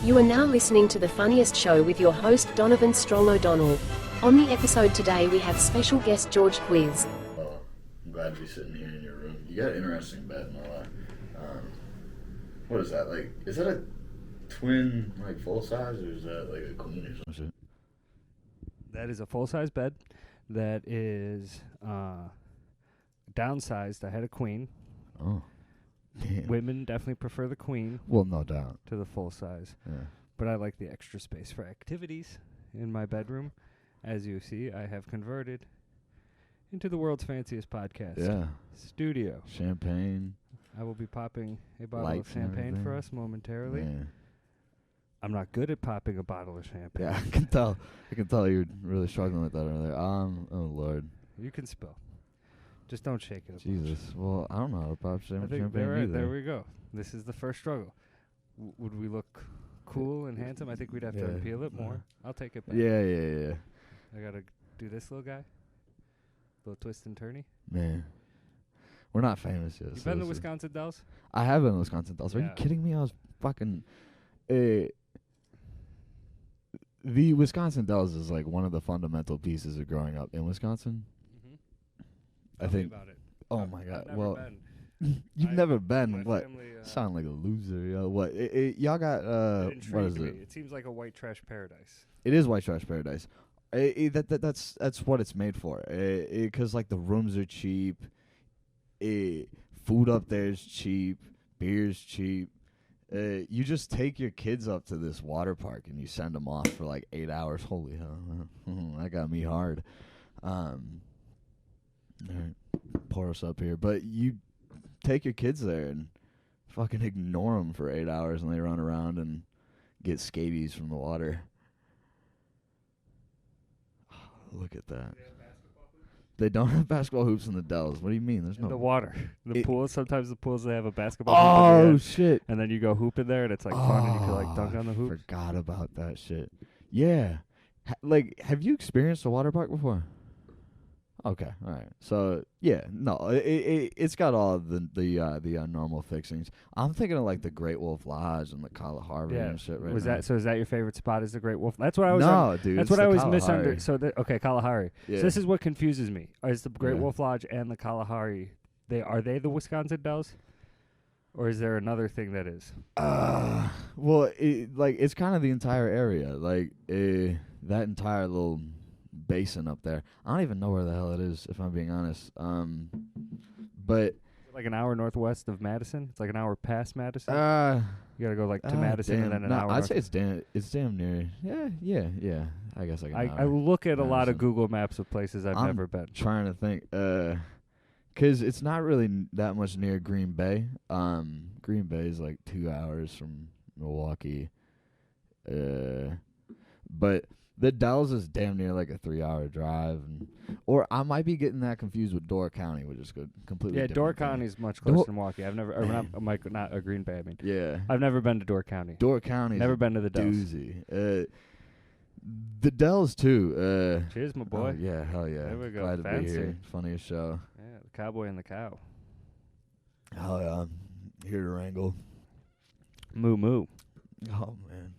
You are now listening to The Funniest Show with your host Donovan Stroll O'Donnell. On the episode today we have special guest George Kwiz. Well, I'm glad to be sitting here in your room. You got an interesting bed, no lie. What is that, like, is that a twin, like, full size, or is that, like, a queen or some shit? That is a full-size bed that is downsized. I had a queen. Oh, damn. Women definitely prefer the queen Well, no doubt. to the full size. Yeah. But I like the extra space for activities in my bedroom. As you see, I have converted into the world's fanciest podcast studio. Champagne. I will be popping a bottle Lights of champagne and for us momentarily. Yeah. I'm not good at popping a bottle of champagne. Yeah, I can tell. You're really struggling with that earlier. Oh, Lord. You can spill. Just don't shake it. Jesus. Well, I don't know how to pop champagne there either. we go. This is the first struggle. Would we look cool and handsome? I think we'd have to appeal it more. I'll take it back. Yeah. I gotta do this little guy. Little twist and turny. Man. We're not famous yet. You been to Wisconsin Dells? I have been to Wisconsin Dells. Are you kidding me? I was fucking... the Wisconsin Dells is like one of the fundamental pieces of growing up in Wisconsin. Mm-hmm. I think... About it. Oh, my God. I've never Well, been. you've never been. What? Family, Sound like a loser. Yo. What? Y'all got... what is it? It seems like a white trash paradise. It is white trash paradise. That's what it's made for. Because like the rooms are cheap. Food up there is cheap. Beer's cheap. You just take your kids up to this water park and you send them off for like 8 hours. Holy hell, that got me hard. All right, pour us up here. But you take your kids there and fucking ignore them for 8 hours, and they run around and get scabies from the water. Look at that. They don't have basketball hoops in the Dells. What do you mean? There's no the water. The pools. Sometimes the pools they have a basketball. Oh hoop shit! And then you go hoop in there, and it's like fun, and you can like dunk on the hoop. Forgot about that shit. Yeah, have you experienced a water park before? Okay, all right. So yeah, no, it's got all the normal fixings. I'm thinking of like the Great Wolf Lodge and the Kalahari and shit. Right now. So is that your favorite spot? Is the Great Wolf? That's what I was. No, dude. That's what I always misunderstood. So okay, Kalahari. Yeah. So this is what confuses me. Is the Great Wolf Lodge and the Kalahari? Are they the Wisconsin Dells? Or is there another thing that is? Well, it's kind of the entire area, like that entire little basin up there. I don't even know where the hell it is, if I'm being honest. But like an hour northwest of Madison. It's like an hour past Madison. You gotta go like to Madison and then an hour. I'd say it's damn near. Yeah. I guess I look at a lot of Google Maps of places I've never been. Trying to think. 'Cause it's not really that much near Green Bay. Green Bay is like 2 hours from Milwaukee. But the Dells is damn near like a 3-hour drive. Or I might be getting that confused with Door County, which is completely different. Yeah, Door County is much closer to Milwaukee. I've never, not Green Bay, I mean. Yeah. I've never been to Door County. Door County. Never been to the Dells. Doozy. The Dells, too. Cheers, my boy. Oh, yeah, hell yeah. There we go. Glad Fancy. to be here. Funniest show. Yeah, the cowboy and the cow. Hell yeah. I'm here to wrangle. Moo moo. Oh, man.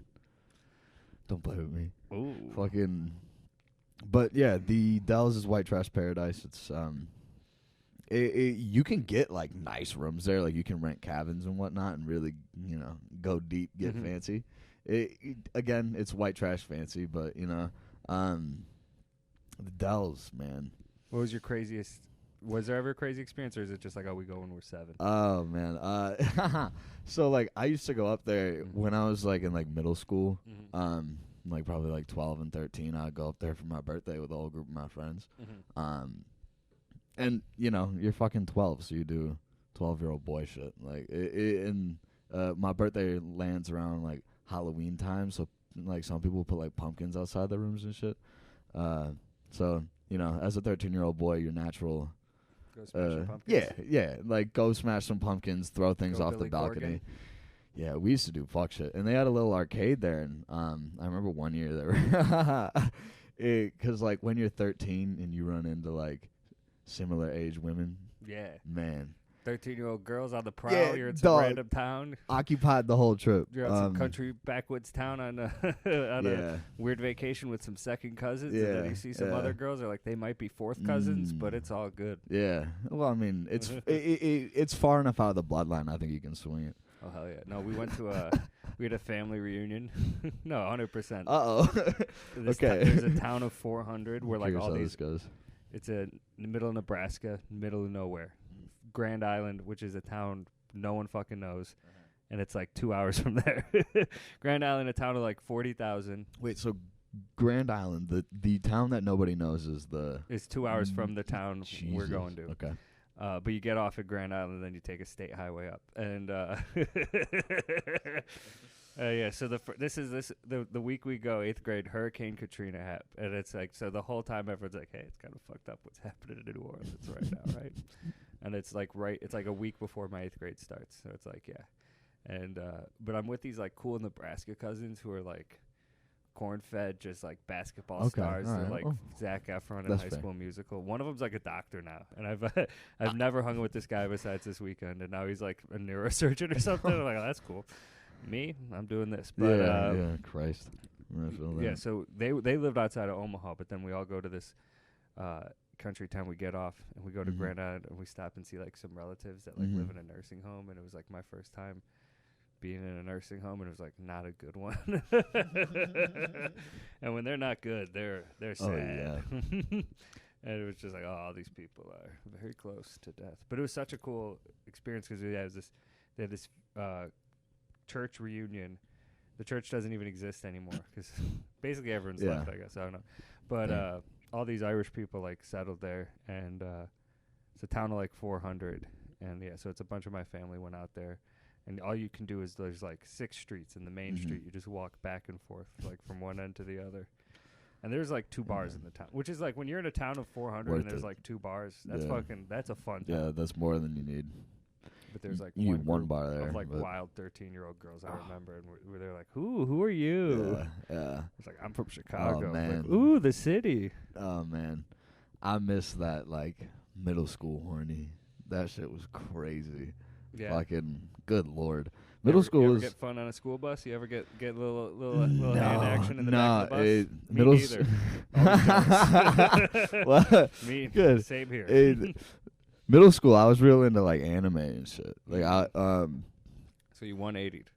Don't play with me. Ooh. Fucking. But yeah, the Dells is white trash paradise. It's you can get like nice rooms there, like you can rent cabins and whatnot, and really go deep, get fancy. Again, it's white trash fancy, but the Dells, man. What was your craziest? Was there ever a crazy experience, or is it just like, we go when we're 7? Oh man, so like I used to go up there when I was like in like middle school. Like probably like 12 and 13, I'd go up there for my birthday with a whole group of my friends. And you're fucking 12, so you do 12-year-old boy shit. Like my birthday lands around like Halloween time, so like some people put like pumpkins outside their rooms and shit. So as a 13-year-old boy, your natural go smash some pumpkins. Yeah, like go smash some pumpkins, throw things off Billy the balcony. Corgan. Yeah, we used to do fuck shit, and they had a little arcade there, and I remember one year they were, because like when you're 13 and you run into like similar age women, Yeah, man, 13-year-old girls on the prowl. Yeah, You're in some dog. random town. Occupied the whole trip. You're on some country backwoods town on a weird vacation with some second cousins. And then you see some other girls. They're like, they might be fourth cousins, but it's all good. Yeah. Well, I mean, it's it's far enough out of the bloodline. I think you can swing it. Oh, hell yeah. No, we went to we had a family reunion. No, 100%. Uh-oh. Okay. There's a town of 400 where like all these goes. It's in the middle of Nebraska, middle of nowhere. Grand Island, which is a town no one fucking knows, and it's like 2 hours from there. Grand Island, a town of like 40,000. Wait, so Grand Island, the town that nobody knows is 2 hours from the town we're going to. Okay. But you get off at Grand Island, and then you take a state highway up, and yeah. So the week we go, 8th grade, Hurricane Katrina happened, and it's like so the whole time everyone's like, hey, it's kind of fucked up what's happening in New Orleans right now, right? And it's like it's like a week before my 8th grade starts, so it's like and but I'm with these like cool Nebraska cousins who are like corn-fed, just like basketball stars. They're like Zac Efron in High School Musical. One of them's like a doctor now, and I've never hung with this guy besides this weekend, and now he's like a neurosurgeon or something. I'm like, oh, that's cool. Me, I'm doing this. But, Christ. Yeah, so they lived outside of Omaha, but then we all go to this country town. We get off and we go to Grand Island, and we stop and see like some relatives that like live in a nursing home, and it was like my first time being in a nursing home, and it was like not a good one. And when they're not good, they're sad. Oh, yeah. And it was just like, oh, all these people are very close to death. But it was such a cool experience because they had this church reunion. The church doesn't even exist anymore because basically everyone's left, I guess. I don't know. But all these Irish people like settled there, and it's a town of like 400. And yeah, so it's a bunch of my family went out there. And all you can do is there's like 6 streets in the main street. You just walk back and forth like from one end to the other. And there's like 2 bars in the town, which is like when you're in a town of 400 and there's like 2 bars, that's that's a fun town. Yeah, that's more than you need. But there's like one bar there of like wild 13-year-old girls I remember, and where they're like, who are you? Yeah. It's like, I'm from Chicago. Oh, man. Like, ooh, the city. Oh, man. I miss that like middle school horny. That shit was crazy. Yeah. Fucking good Lord. Middle school you ever is get fun on a school bus? You ever get a little hand action in the back of the bus? Middle Me neither. Well, Me, good. Same here. Middle school, I was real into like anime and shit. Like So you 180'd.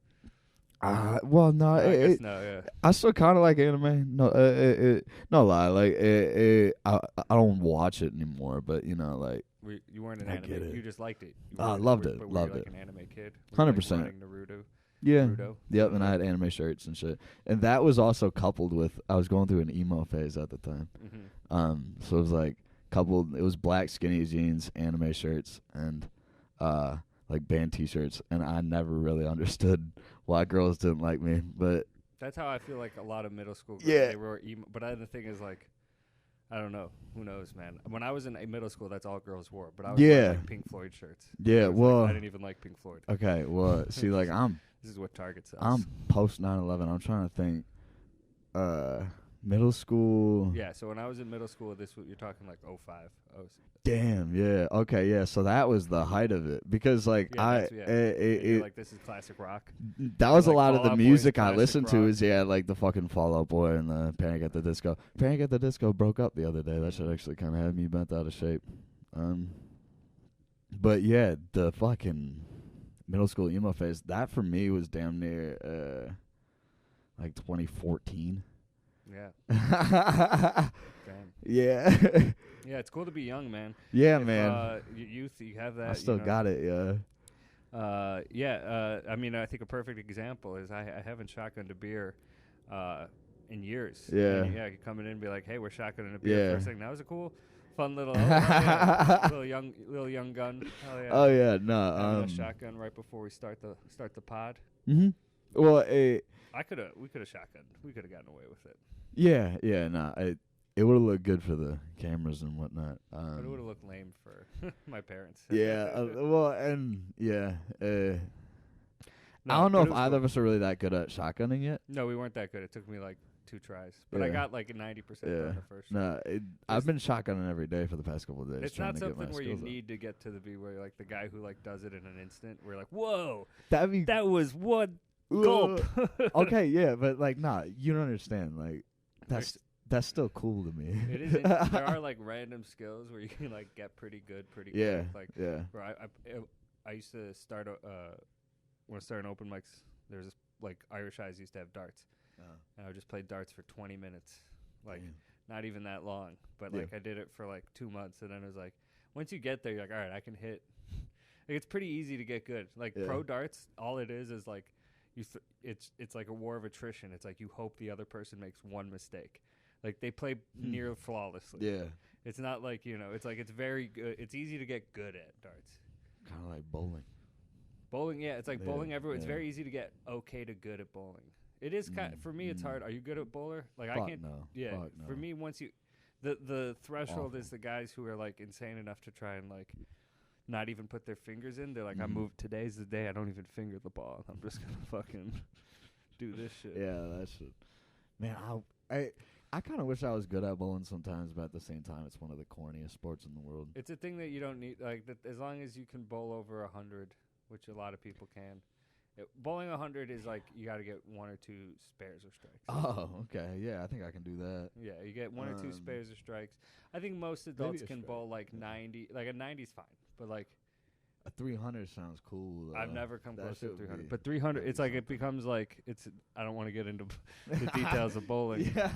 Well, no, I guess no, yeah. I still kind of like anime. No, no lie. Like, I don't watch it anymore. But you know, like, you weren't an anime. You just liked it. I loved it. But Loved were you it. like an anime kid? 100%. Naruto. Yeah. Naruto. Yep. And I had anime shirts and shit. And that was also coupled with I was going through an emo phase at the time. So it was like coupled. It was black skinny jeans, anime shirts, and like band T-shirts. And I never really understood why girls didn't like me. But that's how I feel like a lot of middle school girls. Yeah. They were emo. But the thing is, like, I don't know. Who knows, man? When I was in middle school, that's all girls wore. But I was wearing like Pink Floyd shirts. Yeah, well, I didn't even like Pink Floyd. Okay, well, see, like this is what Target sells. I'm post 9/11. I'm trying to think. Middle school. Yeah, so when I was in middle school, you're talking like 05. Damn, yeah. Okay, yeah. So that was the height of it because like like this is classic rock. That was like a lot of the Fall Out music Boy, I listened classic to is like the fucking Fall Out Boy and the Panic at the Disco. Panic at the Disco broke up the other day. That shit actually kind of had me bent out of shape. But yeah, the fucking middle school emo phase, that for me was damn near like 2014. Yeah. Yeah. Yeah, it's cool to be young, man. Yeah, man. Youth, you have that. I still got it, yeah. I mean, I think a perfect example is I haven't shotgunned a beer in years. Yeah. And, you come in and be like, hey, we're shotgunning a beer first thing. That was a cool, fun little, little young gun. Oh, yeah. Oh, yeah, no. A shotgun right before we start the pod. Mm-hmm. Well, we could have shotgunned. We could have gotten away with it. Yeah, no. It would have looked good for the cameras and whatnot. But it would have looked lame for my parents. Yeah, well, and yeah. I don't know if either of us are really that good at shotgunning yet. No, we weren't that good. It took me like 2 tries, but I Yeah. got like a 90% on the first. No, I've been shotgunning every day for the past couple of days. It's trying not to get my something where you skills up. need to get to the be where like the guy who like does it in an instant. We're like, whoa, That'd be that was one gulp. okay, yeah, but like, nah, you don't understand. Like, that's still cool to me. It is. There are like random skills where you can like get pretty good, pretty Yeah, quick. Like, yeah. where I used to start when I started open mics. There's this like Irish guys used to have darts, and I would just play darts for 20 minutes, like not even that long. But like I did it for like 2 months, and then it was like once you get there, you're like, all right, I can hit. Like, it's pretty easy to get good. Like pro darts, all it is like it's like a war of attrition. It's like you hope the other person makes one mistake. Like they play near flawlessly. Yeah. It's not like, it's like it's very good. It's easy to get good at darts. Kind of like bowling. Bowling, yeah, it's like bowling everywhere. It's yeah. very easy to get okay to good at bowling. It is for me. It's hard. Are you good at bowler? Like Fuck I can't. No. Yeah, Fuck no. for me, once you, the threshold Awful. is the guys who are like insane enough to try and like not even put their fingers in. They're like, I moved. Today's the day. I don't even finger the ball. I'm just gonna fucking do this shit. Yeah, that shit. Man, I kind of wish I was good at bowling sometimes, but at the same time, it's one of the corniest sports in the world. It's a thing that you don't need. Like as long as you can bowl over 100, which a lot of people can. Bowling 100 is like you got to get 1 or 2 spares or strikes. Oh, okay. Yeah, I think I can do that. Yeah, you get 1 or 2 spares or strikes. I think most adults can bowl like 90. Like a 90's fine, but like a 300 sounds cool. I've never come That close to shit would 300. be- But 300, it's like it becomes like it's. I don't want to get into the details of bowling, Yeah.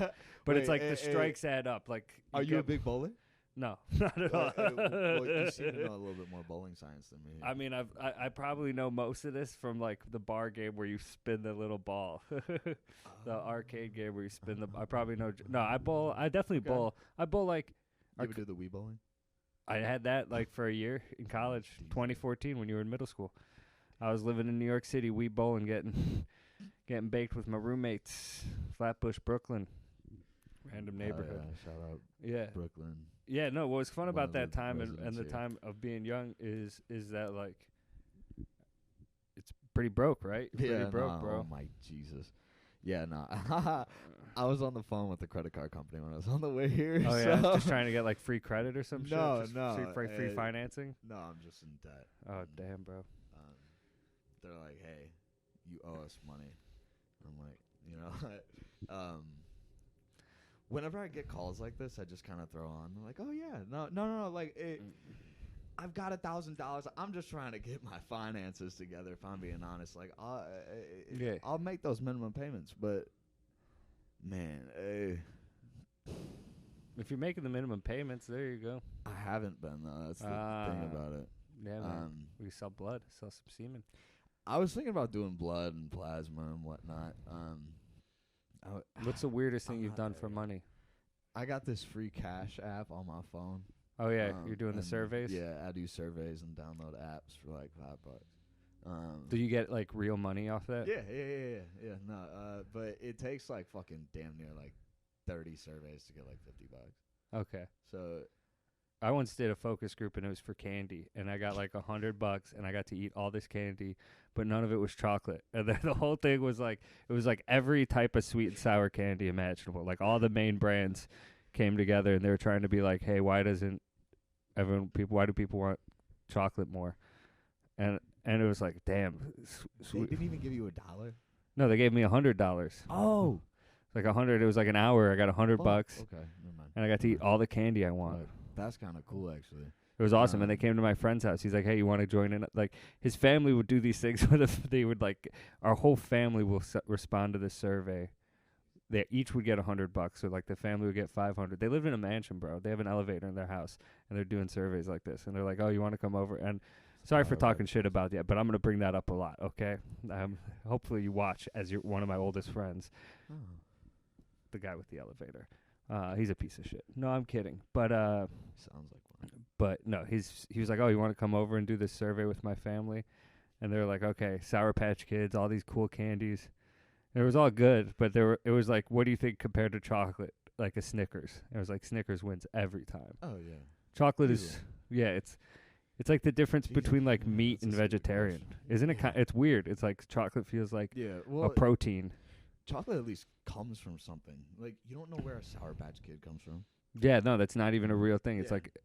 but Wait, it's like the strikes add up. Like, Are you a big bowler? No, not at all. Well, you seem to know a little bit more bowling science than me. I mean, I probably know most of this from like the bar game where you spin the little ball, the arcade game where you spin the. I probably know. No, I bowl. I definitely bowl. I bowl like. You ever do the Wii bowling? I had that like for a year in college, 2014 when you were in middle school. I was living in New York City, Wii bowling, getting baked with my roommates, Flatbush, Brooklyn, random neighborhood. Yeah, shout out Yeah. Brooklyn. Yeah, no, what was fun One about of that the time and residents the here. time of being young is that like it's pretty broke, right? Yeah, Pretty broke, nah, bro. Oh my Jesus. Yeah, nah. I was on the phone with the credit card company when I was on the way here. Oh so yeah, just trying to get like free credit or some No, shit. Just no, free financing. No, I'm just in debt. Oh damn, bro. They're like, hey, you owe us money. I'm like, whenever I get calls like this, I just kind of throw on. I'm like, oh yeah, no, like I've got $1,000. I'm just trying to get my finances together. If I'm being honest, like, I'll make those minimum payments, but man, If you're making the minimum payments, there you go. I haven't been though. That's the thing about it. Yeah, man. We sell blood, sell some semen. I was thinking about doing blood and plasma and whatnot. What's the weirdest thing I'm you've not done there for yet. money? I got this free cash app on my phone. Oh yeah, you're doing the and surveys. Yeah, I do surveys and download apps for like $5. Do you get like real money off that? Yeah. No, but it takes like fucking damn near like 30 surveys to get like $50. Okay. So I once did a focus group and it was for candy, and I got like $100, and I got to eat all this candy, but none of it was chocolate. And then the whole thing was like it was like every type of sweet and sour candy imaginable. Like all the main brands came together, and they were trying to be like, hey, why do people want chocolate more? And it was like, damn. they didn't even give you $1. No, they gave me $100. Oh, Like 100. It was like an hour. I got $100, okay, never mind. and I got to eat all the candy I wanted. Right. That's kind of cool, actually. It was awesome, and they came to my friend's house. He's like, "Hey, you want to join in?" Like his family would do these things where they would like, our whole family will respond to this survey. They each would get $100, so like the family would get 500. They live in a mansion, bro. They have an elevator in their house, and they're doing surveys like this. And they're like, "Oh, you want to come over?" And sorry for talking shit about that, but I'm gonna bring that up a lot. Okay, hopefully you watch as you're one of my oldest friends, the guy with the elevator. He's a piece of shit. No, I'm kidding. But Sounds like one. But no, he was like, "Oh, you want to come over and do this survey with my family?" And they're like, "Okay, Sour Patch Kids, all these cool candies." And it was all good, but it was like, "What do you think compared to chocolate?" Like a Snickers. It was like Snickers wins every time. Oh yeah. Chocolate Easily. it's like the difference Jesus, between like meat that's a and stupid vegetarian, question. isn't it? Yeah. It's weird. It's like chocolate feels like Yeah. a Well, protein. chocolate at least comes from something. Like, you don't know where a Sour Patch Kid comes from. Yeah, no, that's not even a real thing. It's Yeah. like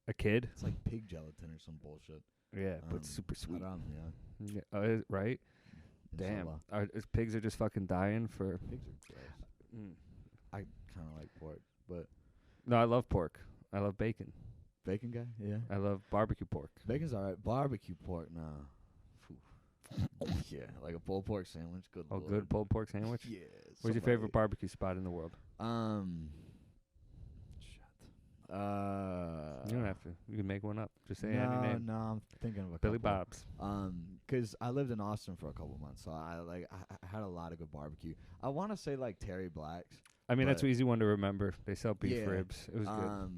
a kid. It's like pig gelatin or some bullshit. Yeah, but super sweet. Haram, yeah. Yeah, right? Damn. Inshallah. Pigs are just fucking dying for... Pigs are gross. Mm. I kind of like pork, but No, I love pork. I love bacon. bacon guy, yeah. I love barbecue pork. Bacon's alright. Barbecue pork, nah. Yeah, like a pulled pork sandwich. Good. Oh, Lord. good pulled pork sandwich? Yeah. Where's your favorite barbecue spot in the world? Shit. You don't have to. You can make one up. Just say any No, name. I'm thinking of a Billy couple. Bob's. 'Cause I lived in Austin for a couple months, so I had a lot of good barbecue. I want to say like Terry Black's. I mean, that's but- an easy one to remember. They sell beef Yeah. ribs. It was good.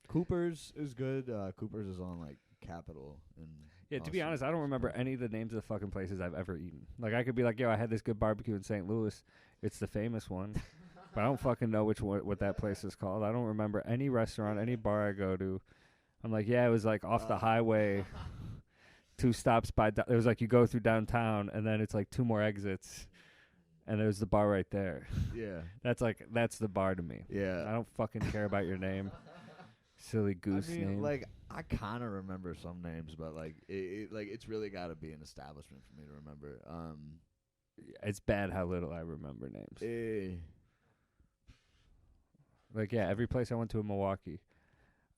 Cooper's is good. Cooper's is on like Capitol and. Yeah, to be Austin. honest, I don't remember any of the names of the fucking places I've ever eaten. Like, I could be like, yo, I had this good barbecue in St. Louis. It's the famous one. But I don't fucking know what that place is called. I don't remember any restaurant, any bar I go to. I'm like, yeah, it was like off the highway, 2 stops by. It was like you go through downtown, and then it's like 2 more exits, and there's the bar right there. Yeah. That's the bar to me. Yeah. I don't fucking care about your name. Silly goose name. Like, I kind of remember some names, but like, it's really got to be an establishment for me to remember. It's bad how little I remember names. Like, yeah, every place I went to in Milwaukee,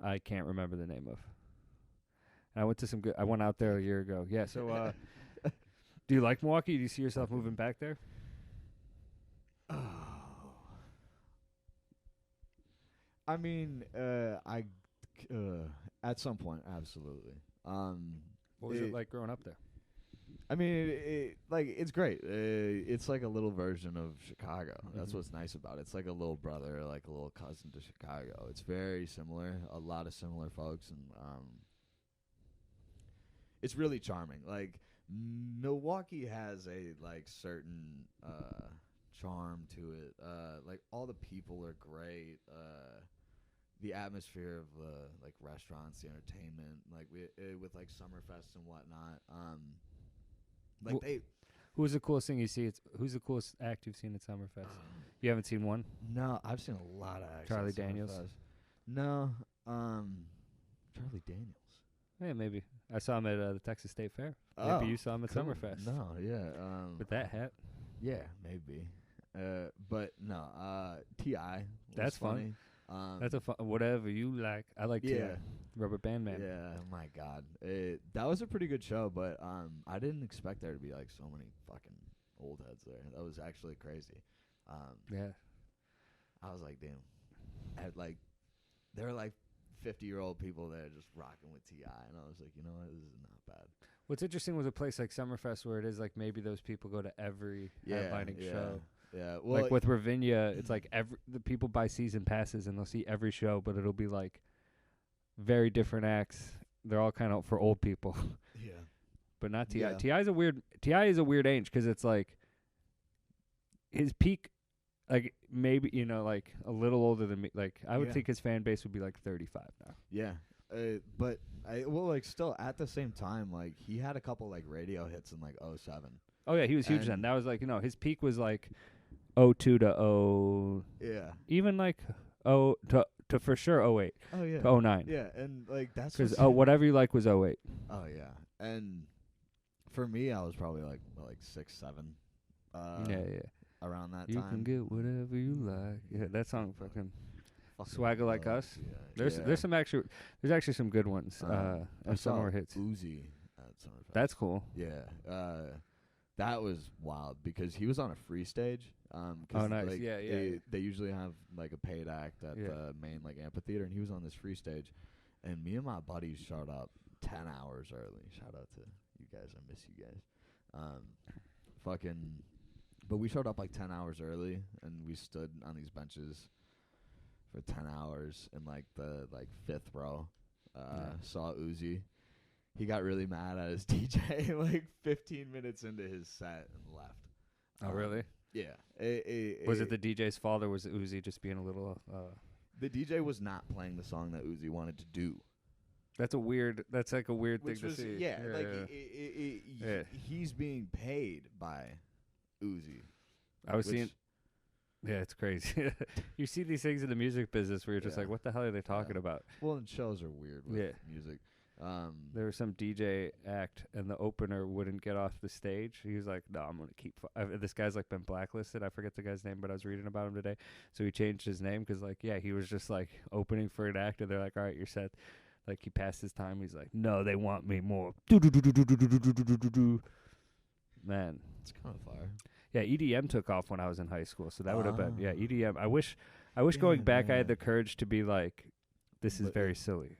I can't remember the name of. And I went to some good. I went out there a year ago. Yeah. So, do you like Milwaukee? Do you see yourself moving back there? I mean, at some point, absolutely. What was it like growing up there? I mean, it's great. It's like a little version of Chicago. That's what's nice about it. It's like a little brother, like a little cousin to Chicago. It's very similar. A lot of similar folks, and it's really charming. Like, Milwaukee has a like certain charm to it. Like, all the people are great. The atmosphere of like restaurants, the entertainment, like with like Summerfest and whatnot. Who's the coolest thing you see? Who's the coolest act you've seen at Summerfest? You haven't seen one? No, I've seen a lot of acts. Charlie at Daniels? Summerfest. No, Charlie Daniels. Yeah, maybe. I saw him at the Texas State Fair. Oh, Maybe you saw him at cool. Summerfest. No, yeah. With that hat. Yeah, maybe. But no, T.I. That's funny. That's a fun, whatever you like. I like Yeah. T.I. Rubber Band Man. Yeah, my God. That was a pretty good show, but I didn't expect there to be like so many fucking old heads there. That was actually crazy. Yeah. I was like, damn. There were like 50-year-old people there just rocking with T.I., and I was like, you know what, this is not bad. What's interesting with a place like Summerfest where it is like maybe those people go to every headlining show. Yeah, well, Like with Ravinia, it's like the people buy season passes and they'll see every show, but it'll be like very different acts. They're all kind of for old people. yeah, But not T.I. Yeah. T.I. is a weird age because it's like his peak, like maybe, like a little older than me. Like I would Yeah. think his fan base would be like 35 now. yeah. But still at the same time, like he had a couple like radio hits in like 07. Oh yeah, he was huge And- then. That was like, his peak was like 02 to Yeah. even like to for sure 08 Oh yeah. to 09. Yeah, and like that's Because what's- whatever you like was 08. Oh yeah, and for me, I was probably like 6, 7. Yeah. Around that You time. can get whatever you like. Yeah, that song fucking Fucking Swagger Like love Us. T.I. there's actually some good ones. I And some saw more hits. Uzi at Summerfest. That's cool. Yeah. That was wild because he was on a free stage. 'Cause Oh, nice. like, Yeah. They usually have like a paid act at the main like amphitheater, and he was on this free stage. And me and my buddies showed up 10 hours early. Shout out to you guys. I miss you guys. But we showed up like 10 hours early, and we stood on these benches for 10 hours in like the 5th row. Saw Uzi. He got really mad at his DJ like 15 minutes into his set and left. Oh, really? Yeah. Was it the DJ's fault, or was it Uzi just being a little? The DJ was not playing the song that Uzi wanted to do. That's like a weird Which thing was, to see. yeah, like he's being paid by Uzi I was seeing. Yeah, it's crazy. You see these things in the music business where you're just like, what the hell are they talking about? Well, and shows are weird with music. There was some DJ act, and the opener wouldn't get off the stage. He was like, no, I'm going to keep... this guy's, like, been blacklisted. I forget the guy's name, but I was reading about him today. So he changed his name because, like, he was just, like, opening for an act, and they're like, all right, you're set. Like, he passed his time. He's like, no, they want me more. Man. It's kind of fire. Yeah, EDM took off when I was in high school, so that would have been... Yeah, EDM. I wish going back I had the courage to be like, this is very silly.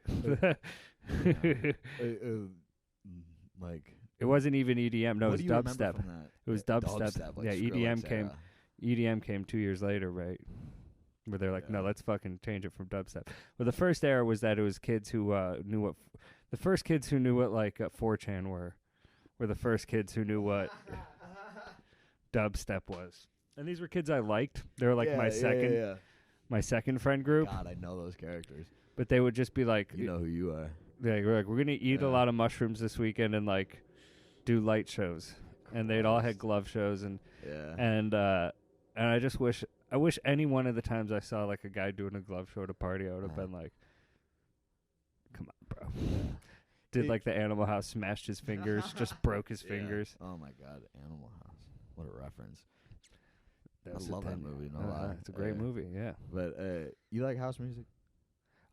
Like it wasn't even EDM. No, it was dubstep. It was dubstep. Like EDM came 2 years later, right? Where they're like, no, let's fucking change it from dubstep. Well, the first era was that it was kids who knew what. The first kids who knew what like 4chan were the first kids who knew what dubstep was. And these were kids I liked. They were like my second friend group. God, I know those characters. But they would just be like, you know who you are. Yeah, we're gonna eat a lot of mushrooms this weekend and like do light shows. And they'd all had glove shows and I just wish any one of the times I saw like a guy doing a glove show at a party, I would have been like, come on, bro. Did like the Animal House, smashed his fingers, just broke his fingers. Oh my God, Animal House. What a reference. I love that movie, no lie. It's a great movie, yeah. But you like house music?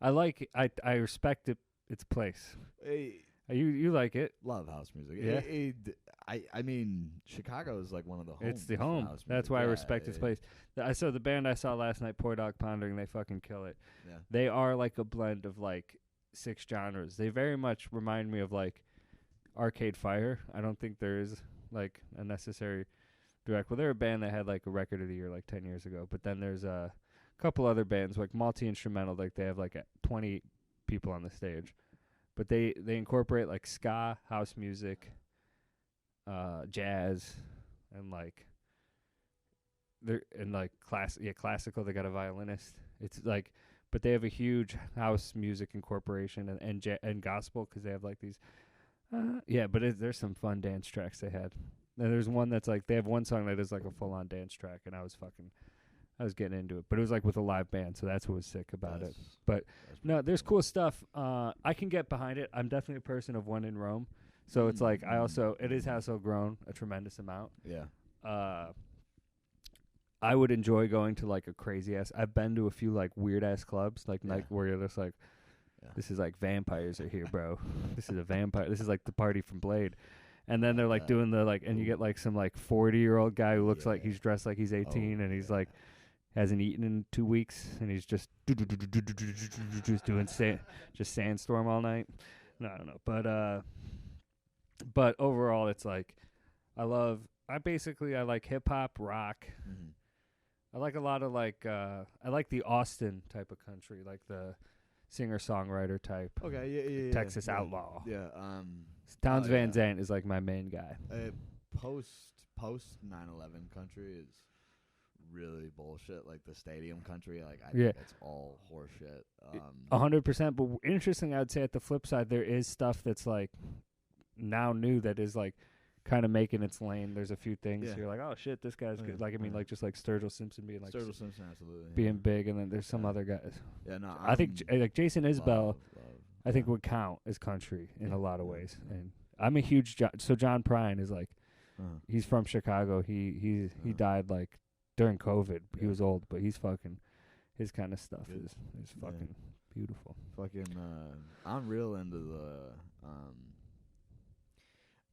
I respect its place. You like it? Love house music. Yeah. I mean, Chicago is like one of the homes. It's the home. That's why I respect its place. I saw the band I saw last night, Poor Dog Pondering. They fucking kill it. Yeah. They are like a blend of like 6 genres. They very much remind me of like Arcade Fire. I don't think there is like a necessary direct. Well, they're a band that had like a record of the year like 10 years ago. But then there's a couple other bands like multi-instrumental. Like they have like 20 people on the stage. But they incorporate like ska, house music, jazz, and like classical. They got a violinist. It's like, but they have a huge house music incorporation and gospel because they have like these. But there's some fun dance tracks they had. And there's one that's like they have one song that is like a full-on dance track, and I was getting into it, but it was like with a live band, so that's what was sick about it. But no, there's cool stuff. I can get behind it. I'm definitely a person of when in Rome, so it's like it has also grown a tremendous amount. Yeah. I would enjoy going to like a crazy ass. I've been to a few like weird ass clubs, like night where you're just like, this is like vampires are here, bro. This is a vampire. This is like the party from Blade. And then they're like doing the like, and you get like some like 40-year-old guy who looks like he's dressed like he's 18 and he's like hasn't eaten in 2 weeks and he's just doing just sandstorm all night. No, I don't know, but overall it's like I like hip hop, rock. Mm-hmm. I like a lot of like I like the Austin type of country, like the singer-songwriter type. Okay, Texas Outlaw. Yeah. Towns Van Zandt is like my main guy. Post 9/11 country is really bullshit. Like the stadium country, like I think that's all horseshit. 100%. But interesting, I'd say at the flip side, there is stuff that's like now new that is like kind of making its lane. There's a few things you're like, oh shit, this guy's good. Like I mean, like just like Sturgill Simpson being like Sturgill Simpson, absolutely being big, and then there's some other guys. Yeah, no, I think like Jason Isbell, I think would count as country in a lot of ways. And I'm a huge John Prine is like, he's from Chicago. He died like during COVID. He was old, but he's fucking his kind of stuff is fucking beautiful. Fucking I'm real into the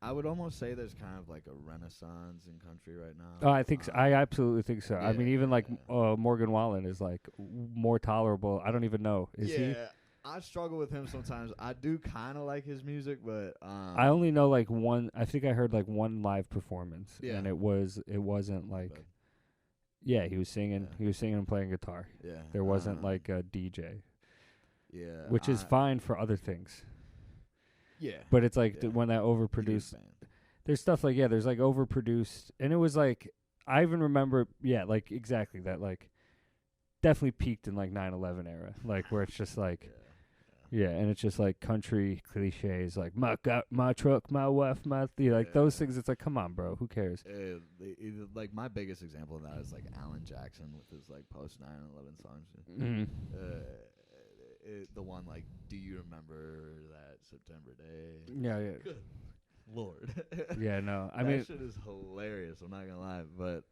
I would almost say there's kind of like a renaissance in country right now. Oh, I think so. I absolutely think so. I mean, even like Morgan Wallen is like more tolerable. I don't even know. Is he? I struggle with him sometimes. I do kind of like his music, but I only know like one. I think I heard like one live performance, and it wasn't like. Yeah, he was singing. He was singing and playing guitar. Yeah, there wasn't like a DJ. Yeah, which is fine for other things. Yeah, but it's like when that overproduced. There's stuff like there's like overproduced, and it was like I even remember like exactly that like definitely peaked in like 9/11 era, like where it's just like Yeah, and it's just like country cliches, like my truck, my wife, like those things. It's like, come on, bro, who cares? Like my biggest example of that is like Alan Jackson with his like post 9/11 songs. Mm-hmm. The one like, do you remember that September day? Yeah. Good Lord. Yeah, no, I that mean, shit is hilarious. I'm not gonna lie, but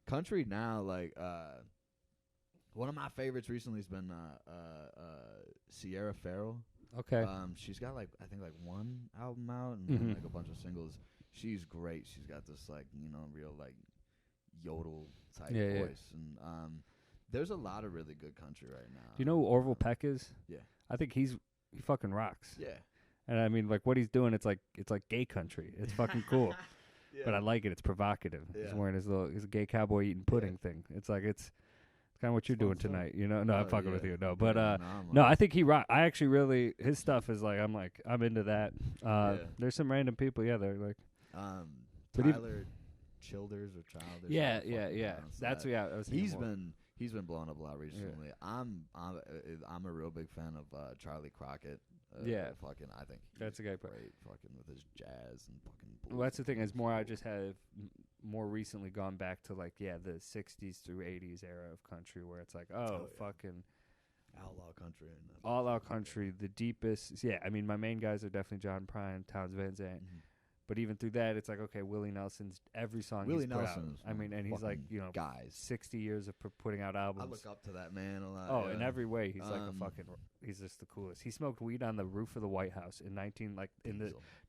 country now, like one of my favorites recently has been Sierra Farrell. okay. She's got like I think like one album out and like a bunch of singles. She's great. She's got this like real like yodel type voice, and there's a lot of really good country right now. Do you know who Orville Peck is? Yeah, I think he fucking rocks. yeah. And I mean, like what he's doing, it's like gay country. It's fucking cool. Yeah. But I like it. It's provocative. Yeah. He's wearing his a gay cowboy eating pudding thing. It's like it's kind of what you're doing fun stuff. tonight, you know? No, I'm fucking with you. No, but no, I think he rock. I actually really his stuff is like I'm into that. There's some random people, they're like Tyler Childers or Childers. yeah. That's I was he's been blowing up a lot recently. Yeah. I'm a real big fan of Charlie Crockett. Fucking I think that's a guy. Great, fucking with his jazz and fucking. Well, that's the thing is more. I just have more recently gone back to like the 60s through 80s era of country where it's like fucking outlaw country and all out country, the deepest. Yeah, I mean my main guys are definitely John Prine, Townes Van Zandt. Mm-hmm. But even through that, it's like, okay, Willie Nelson's every song Willie he's put Nelson's out. I mean, and he's like, guys. 60 years of putting out albums. I look up to that man a lot. Oh, in every way, he's like a fucking. He's just the coolest. He smoked weed on the roof of the White House in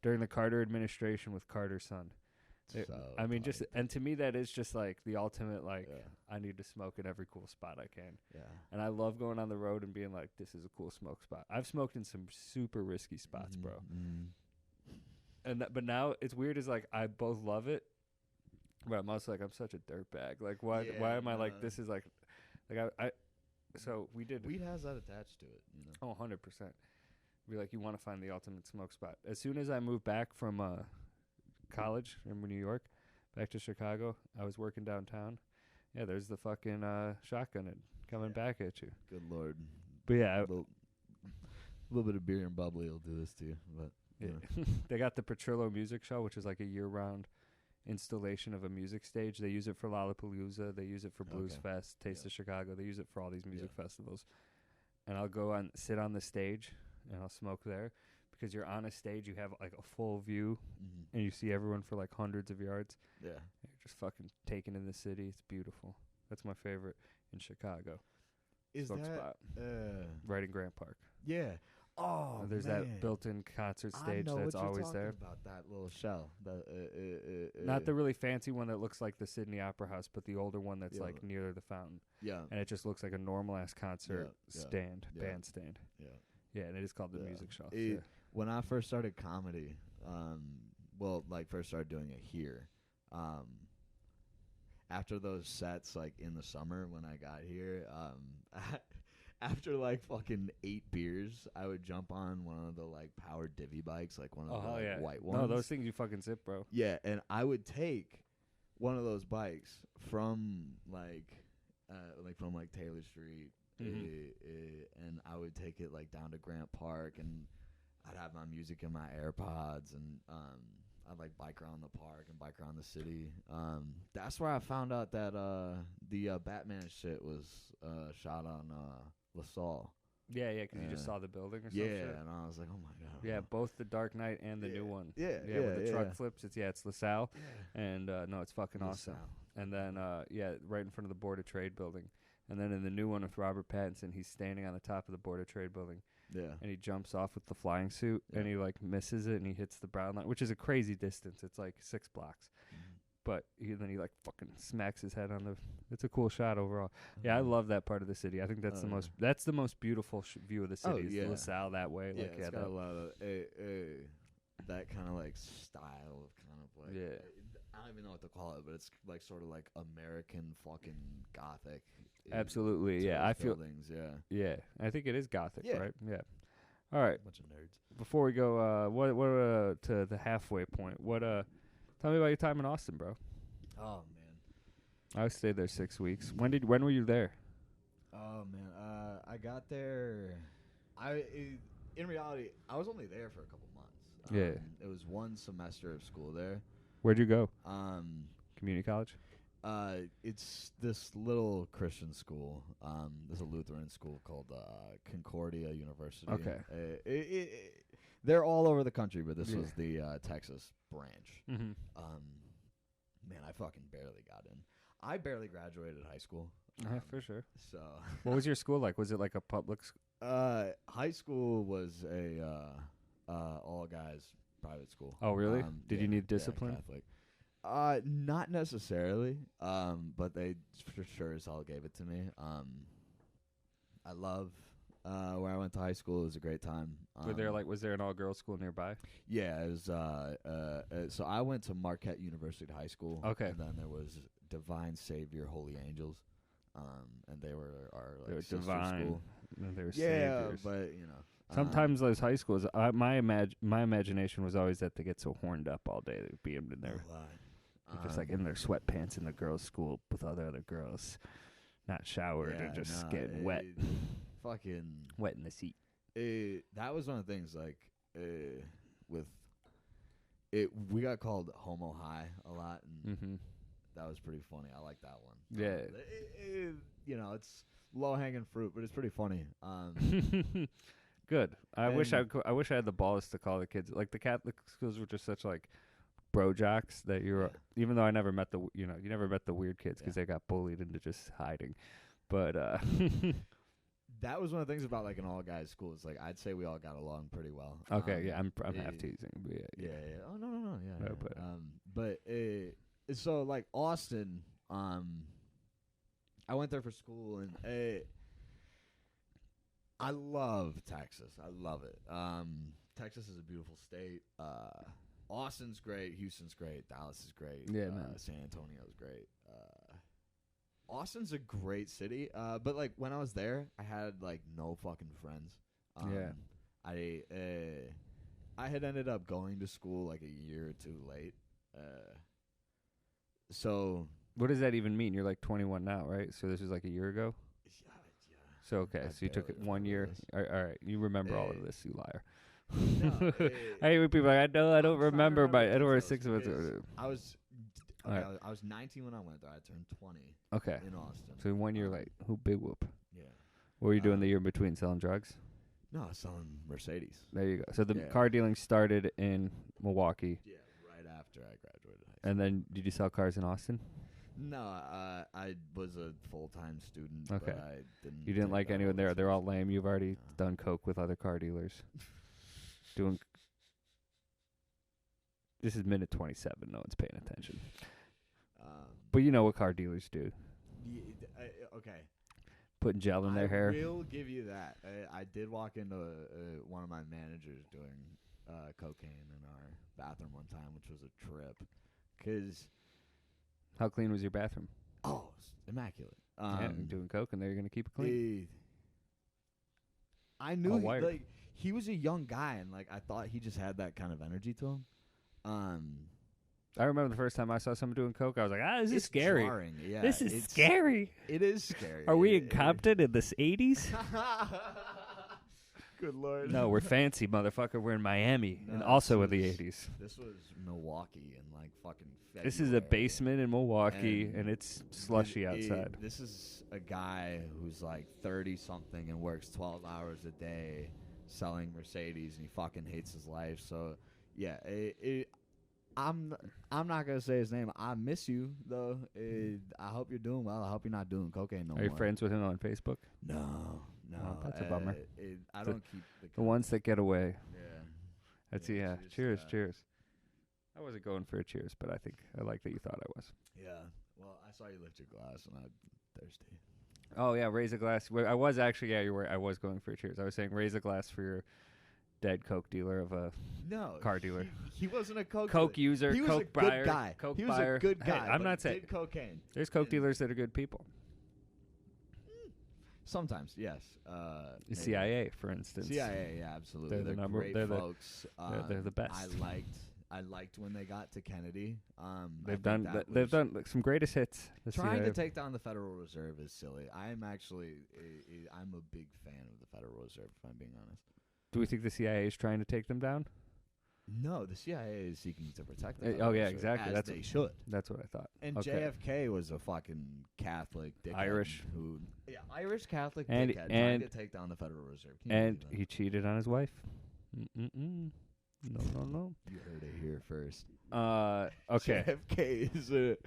during the Carter administration with Carter's son. I mean, just and to me that is just like the ultimate like I need to smoke in every cool spot I can. Yeah. And I love going on the road and being like, this is a cool smoke spot. I've smoked in some super risky spots, bro. Mm-hmm. But now it's weird. Is like I both love it, but I'm also like I'm such a dirtbag. Like why am I like this is like I so we did weed has that attached to it, Oh, 100%. Be like you want to find the ultimate smoke spot. As soon as I moved back from college in New York back to Chicago, I was working downtown. Yeah, there's the fucking shotgun coming back at you. Good Lord. But yeah, a little bit of beer and bubbly will do this to you, but. Yeah. They got the Petrillo Music Show, which is like a year-round installation of a music stage. They use it for Lollapalooza. They use it for Blues Fest, Taste of Chicago. They use it for all these music festivals. And I'll go sit on the stage, and I'll smoke there. Because you're on a stage, you have like a full view, and you see everyone for like hundreds of yards. Yeah. You're just fucking taking in the city. It's beautiful. That's my favorite in Chicago. Smoke spot. Right in Grant Park. Yeah. Oh, there's that built-in concert stage that's always there. About that little shell, not the really fancy one that looks like the Sydney Opera House, but the older one that's like near the fountain. Yeah, and it just looks like a normal-ass concert bandstand. Yeah, and it is called the Music Shell. When I first started comedy, first started doing it here, after those sets, like in the summer when I got here, after like fucking 8 beers, I would jump on one of the like powered divvy bikes, like one of the white ones. No, those things you fucking zip, bro. Yeah, and I would take one of those bikes from from Taylor Street, and I would take it like down to Grant Park, and I'd have my music in my AirPods, and I'd like bike around the park and bike around the city. That's where I found out that the Batman shit was shot on LaSalle. Yeah, because you just saw the building or something. Yeah, and I was like, oh my god. Yeah, both the Dark Knight and the new one. Yeah, with the truck flips. It's LaSalle, and no, it's fucking awesome. And then right in front of the Board of Trade building, and then in the new one with Robert Pattinson, he's standing on the top of the Board of Trade building. Yeah, and he jumps off with the flying suit, and he like misses it, and he hits the brown line, which is a crazy distance. It's like 6 blocks. But then he like fucking smacks his head on the. It's a cool shot overall. Yeah, I love that part of the city. I think that's the most. That's the most beautiful view of the city. Is LaSalle that way. Yeah, it's got a lot of that kind of like style of kind of like. Yeah. I don't even know what to call it, but it's like sort of like American fucking Gothic. Absolutely, yeah. I feel. Buildings, yeah. I think it is Gothic, right? Yeah. All right. Bunch of nerds. Before we go, what to the halfway point? Tell me about your time in Austin, bro. Oh man, I stayed there 6 weeks. When were you there? Oh man, I got there In reality, I was only there for a couple months. Yeah. It was one semester of school there. Where'd you go? Community college? It's this little Christian school. There's a Lutheran school called Concordia University. Okay. They're all over the country, but this was the Texas branch. Mm-hmm. Man, I fucking barely got in. I barely graduated high school. For sure. So, What was your school like? Was it like a public school? high school was a all guys private school. Oh, really? Did you need yeah, discipline? Catholic. Not necessarily, but they for sure as hell gave it to me. I love where I went to high school. It was a great time. Was there an all girls school nearby? Yeah, it was. So I went to Marquette University High School. Okay. And then there was Divine Savior Holy Angels, and they were our sister divine. school. And they were Yeah, saviors. but Sometimes those high schools, my imagination was always that they get so horned up all day they'd be in there, just like in their sweatpants in the girls' school with all the other girls, not showered and just getting wet, fucking wet in the seat. That was one of the things with it. We got called Homo High a lot, and that was pretty funny. I like that one. Yeah, it's low hanging fruit, but it's pretty funny. Good. I wish I had the balls to call the kids, like the Catholic schools were just such like bro jocks that even though I never met you never met the weird kids because they got bullied into just hiding, but that was one of the things about like an all guys school. It's like I'd say we all got along pretty well. Okay, I'm half teasing, but yeah. Oh no, yeah. But so like Austin, I went there for school and I love Texas. I love it. Texas is a beautiful state. Austin's great. Houston's great. Dallas is great. Yeah, man. San Antonio's great. Austin's a great city. But like when I was there, I had like no fucking friends. I had ended up going to school like a year or two late. So what does that even mean? You're like 21 now, right? So this was like a year ago? Yeah. So, okay, so you took it 1 year. All right, you remember all of this, you liar. No, I hate when people are like, I don't remember, but I don't remember 6 months. I was Right. I was 19 when I went there. I turned 20 Okay. in Austin. So 1 year late. Who big whoop? Yeah. What were you doing the year in between? Selling drugs? No, I was selling Mercedes. There you go. So the Yeah. car dealing started in Milwaukee. Yeah, right after I graduated high school. And then did you sell cars in Austin? No, I was a full-time student. Okay. But I didn't. You didn't take like that anyone all there. They're all seriously. lame. You've already No. done coke with other car dealers. This is minute 27. No one's paying attention. But you know what car dealers do. Okay. Putting gel in their hair. I will give you that. I did walk into one of my managers doing cocaine in our bathroom one time, which was a trip. 'Cause How clean was your bathroom? it's immaculate. Yeah, you're doing coke in there. You're going to keep it clean. I knew All wired. he was a young guy, and like I thought he just had that kind of energy to him. I remember the first time I saw someone doing coke, I was like, this is It's scary. jarring, yeah, This is scary. It is scary. Are we in Compton in the 80s? Good Lord. No, we're fancy, motherfucker. We're in Miami, No, and also in this the was- 80s. This was Milwaukee in like fucking February. This is a basement in Milwaukee, and it's slushy outside. This is a guy who's like 30-something and works 12 hours a day selling Mercedes, and he fucking hates his life. So, yeah, I'm not gonna say his name. I miss you though. I hope you're doing well. I hope you're not doing cocaine no more. Are you friends with him on Facebook? No. Oh, that's a bummer. I don't keep The ones that get away. Yeah. That's Yeah, yeah. it's Cheers, just, cheers. I wasn't going for a cheers, but I like that you thought I was. Yeah. Well, I saw you lift your glass, and I'm thirsty. Oh yeah, raise a glass. Well, I was actually you were. I was going for a cheers. I was saying raise a glass for your dead coke dealer of a car dealer. He wasn't a coke Coke user, He was coke a good buyer, guy. coke He was buyer. a good Hey, guy. I'm but not saying did cocaine. there's coke dealers that are good people. Sometimes, yes. The Maybe. CIA, for instance. CIA, yeah, absolutely. They're the number- great they're the- folks. they're the best. I liked I liked when they got to Kennedy. They've done like, some greatest hits. Trying to take down the Federal Reserve is silly. I'm actually I'm a big fan of the Federal Reserve, if I'm being honest. Do we think the CIA is trying to take them down? No, the CIA is seeking to protect them. Oh yeah, exactly. That's they should. That's what I thought. And okay. JFK was a fucking Catholic dickhead Irish. Irish Catholic and, dickhead and, trying to take down the Federal Reserve. And he cheated on his wife. No. You heard it here first. Okay. JFK is a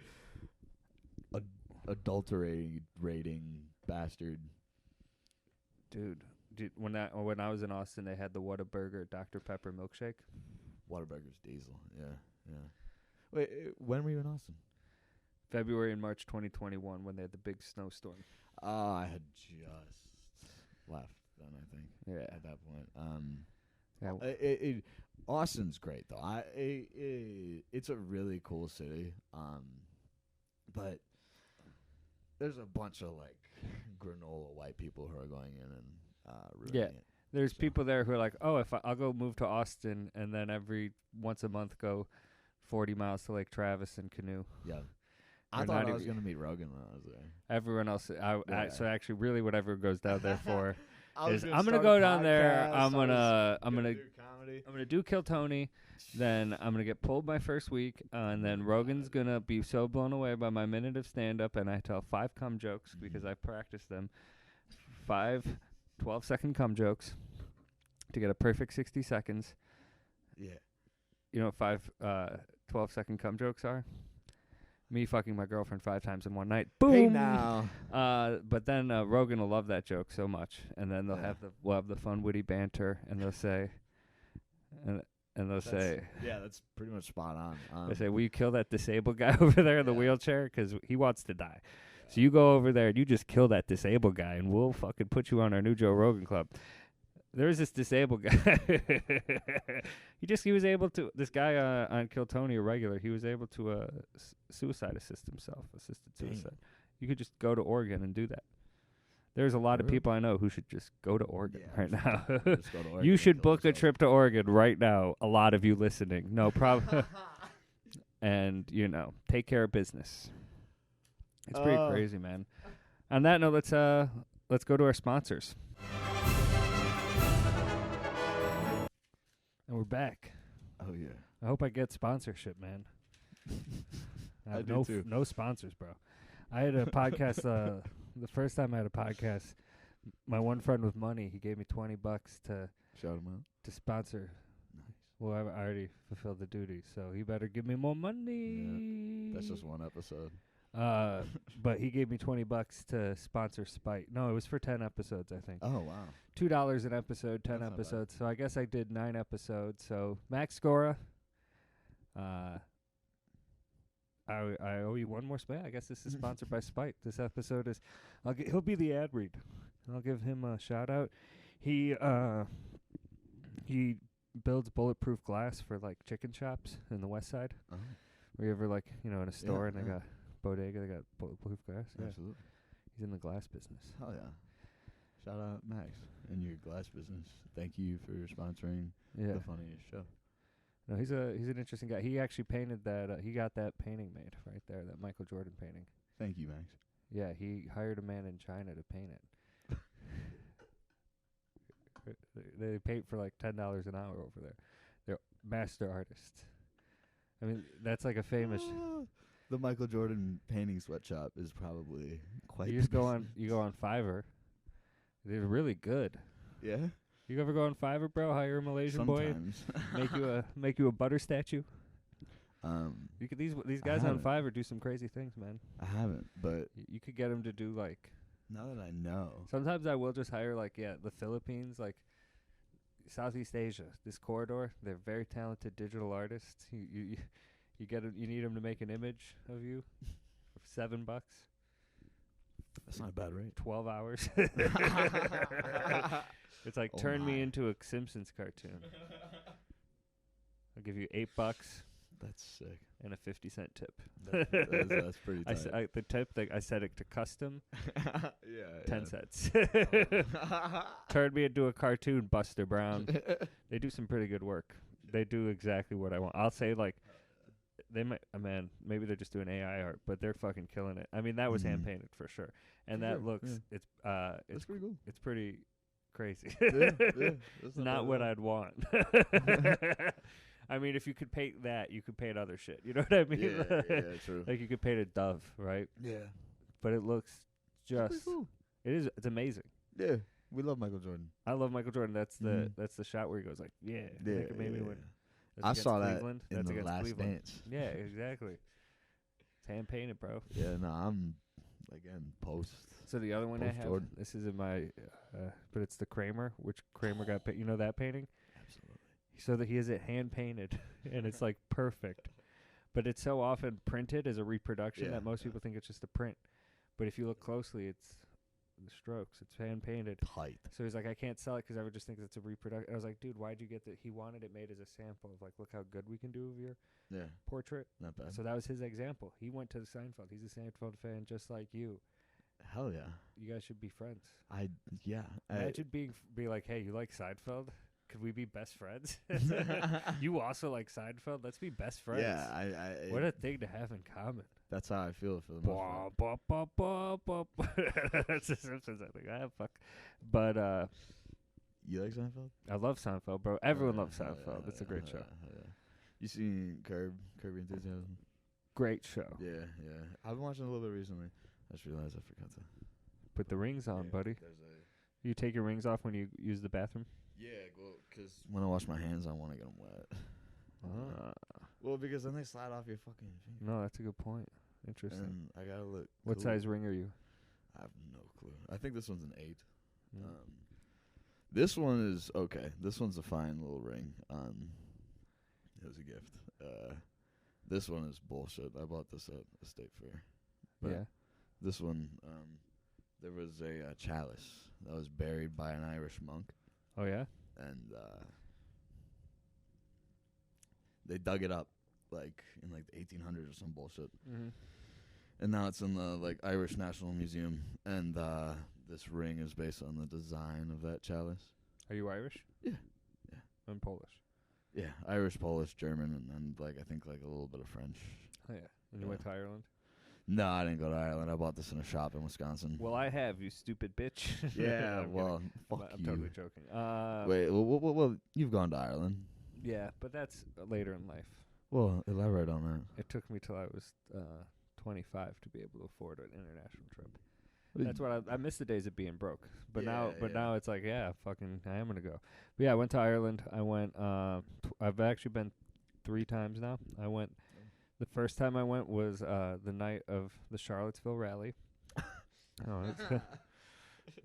adulterating bastard. Dude, when I was in Austin, they had the Whataburger Dr. Pepper milkshake. Whataburger's diesel. Yeah. Wait, when were you in Austin? February and March 2021 when they had the big snowstorm. I had just left then, I think. Yeah. At that point. Austin's great though. It's a really cool city. But there's a bunch of like granola white people who are going in and ruining it. There's people there who are like, oh, I'll go move to Austin and then every once a month go 40 miles to Lake Travis and canoe. Yeah. I thought I was going to meet Rogan when I was there. Everyone else, so actually really what everyone goes down there for is I'm going to go down there, I'm going to do Kill Tony, then I'm going to get pulled my first week, and then Rogan's going to be so blown away by my minute of stand-up, and I tell 5 cum jokes because I practiced them. 5 12-second cum jokes to get a perfect 60 seconds. Yeah. You know what 5 12-second cum jokes are? Me fucking my girlfriend 5 times in one night. Boom. Hey now. But then Rogan will love that joke so much, and then we'll have the fun, witty banter, and they'll say, that's pretty much spot on. They say, will you kill that disabled guy over there in the wheelchair? Because he wants to die. So you go over there and you just kill that disabled guy, and we'll fucking put you on our new Joe Rogan Club. There's this disabled guy. He was able to, this guy on Kill Tony, a regular, he was able to assisted suicide. You could just go to Oregon and do that. There's a lot of people I know who should just go to Oregon right now. Just go to Oregon you should book a trip to Oregon right now, a lot of you listening. No problem. And, take care of business. It's pretty crazy, man. On that note, let's go to our sponsors. And we're back. Oh yeah. I hope I get sponsorship, man. I do too. No sponsors, bro. I had a podcast. The first time I had a podcast, my one friend with money, he gave me $20 to shout him out to sponsor. Nice. Well, I already fulfilled the duty, so he better give me more money. Yeah, that's just one episode. But he gave me $20 to sponsor Spite. No, it was for 10 episodes, I think. Oh wow. $2 an episode, 10 episodes. So I guess I did 9 episodes. So Max Scora, I owe you one more Spite. I guess this is sponsored by Spite. This episode is, he'll be the ad read. I'll give him a shout out. He builds bulletproof glass for like chicken shops in the West Side. Uh-huh. Where you ever like in a store and they got bodega, they got bulletproof glass. Yeah. Absolutely. He's in the glass business. Oh yeah. Shout out Max and your glass business. Thank you for sponsoring the funniest show. No, he's an interesting guy. He actually painted that. He got that painting made right there, that Michael Jordan painting. Thank you, Max. Yeah, he hired a man in China to paint it. They paint for like $10 an hour over there. They're master artists. I mean, that's like a famous. The Michael Jordan painting sweatshop is probably quite. You just go on Fiverr. They're really good. Yeah. You ever go on Fiverr, bro? Hire a Malaysian Sometimes. boy, make you a butter statue. You could these guys on haven't. Fiverr do some crazy things, man. I haven't, but You could get them to do like. now that I know, Sometimes I will just hire the Philippines, like Southeast Asia, this corridor. They're very talented digital artists. You need them to make an image of you for $7. that's not a bad rate. 12 hours. It's like turn me into a Simpsons cartoon. I'll give you $8 That's sick. and a 50-cent tip. That's pretty tight. The tip I set it to custom. 10 cents. Turn me into a cartoon, Buster Brown. They do some pretty good work. They do exactly what I want. I'll say like they might. Man, maybe they're just doing AI art, but they're fucking killing it. I mean, that was hand painted for sure, and For that sure, looks. yeah. It's That's pretty cool. it's pretty crazy. Yeah, that's Not bad what at all. I'd want. I mean, if you could paint that, you could paint other shit. You know what I mean? Yeah, true. Like you could paint a dove, right? Yeah. But it looks Pretty just. cool. It is. It's amazing. Yeah. We love Michael Jordan. I love Michael Jordan. That's the Mhm. that's the shot where he goes like, yeah. Yeah, Like it made me yeah, win. yeah. That's I against saw that Cleveland. in That's the against Last Cleveland. Dance. Yeah, exactly. It's hand painted, bro. Yeah, no, I'm again post. So the other one I Post have, Jordan. this is in my, but it's the Kramer, which Kramer got. You know that painting? Absolutely. So that he has it hand painted, and it's like perfect. But it's so often printed as a reproduction Yeah, that most yeah. people think it's just a print. But if you look closely, it's the strokes. It's hand painted. Tight. So he's like, I can't sell it because I would just think it's a reproduction. I was like, dude, why'd you get that? He wanted it made as a sample of like, look how good we can do of your Yeah, portrait. not bad. So that was his example. He went to Seinfeld. He's a Seinfeld fan just like you. Hell yeah. You guys should be friends. Yeah. Imagine be like, hey, you like Seinfeld? Could we be best friends? You also like Seinfeld? Let's be best friends. Yeah, What a thing to have in common. that's how I feel for the most part. Bah, bah, bah, bah, bah. That's the Simpsons, I think. Fuck. But You like Seinfeld? I love Seinfeld, bro. Everyone loves Hell Seinfeld. It's a great show. Yeah. You seen Curb Enthusiasm? Great show. Yeah. I've been watching a little bit recently. I just realized I forgot to. Put the rings on, buddy. There's a. You take your rings off when you use the bathroom? Yeah, well, because when I wash my hands, I want to get them wet. Well, because then they slide off your fucking finger. No, that's a good point. Interesting. And I gotta look. What cool. size ring are you? I have no clue. I think this one's an 8. Mm. This one is okay. This one's a fine little ring. It was a gift. This one is bullshit. I bought this at a state fair. But Yeah. this one, there was a chalice that was buried by an Irish monk, Oh, yeah? and they dug it up like in like the 1800s or some bullshit. Mm-hmm. And now it's in the like Irish National Museum, and this ring is based on the design of that chalice. Are you Irish? Yeah. I'm Polish. Yeah, Irish, Polish, German, and like I think like a little bit of French. Oh, yeah. And you Yeah. went to Ireland? No, I didn't go to Ireland. I bought this in a shop in Wisconsin. Well, I have, you stupid bitch. Yeah, I'm well, kidding. fuck I'm you. totally joking. Wait, well, you've gone to Ireland. Yeah, but that's later in life. Well, elaborate on that. It took me till I was 25 to be able to afford an international trip. What That's did- what I miss the days of being broke. But Yeah, now it's like, yeah, fucking I am going to go. But yeah, I went to Ireland. I went I've actually been 3 times now. I went the first time I went was the night of the Charlottesville rally. Oh, it's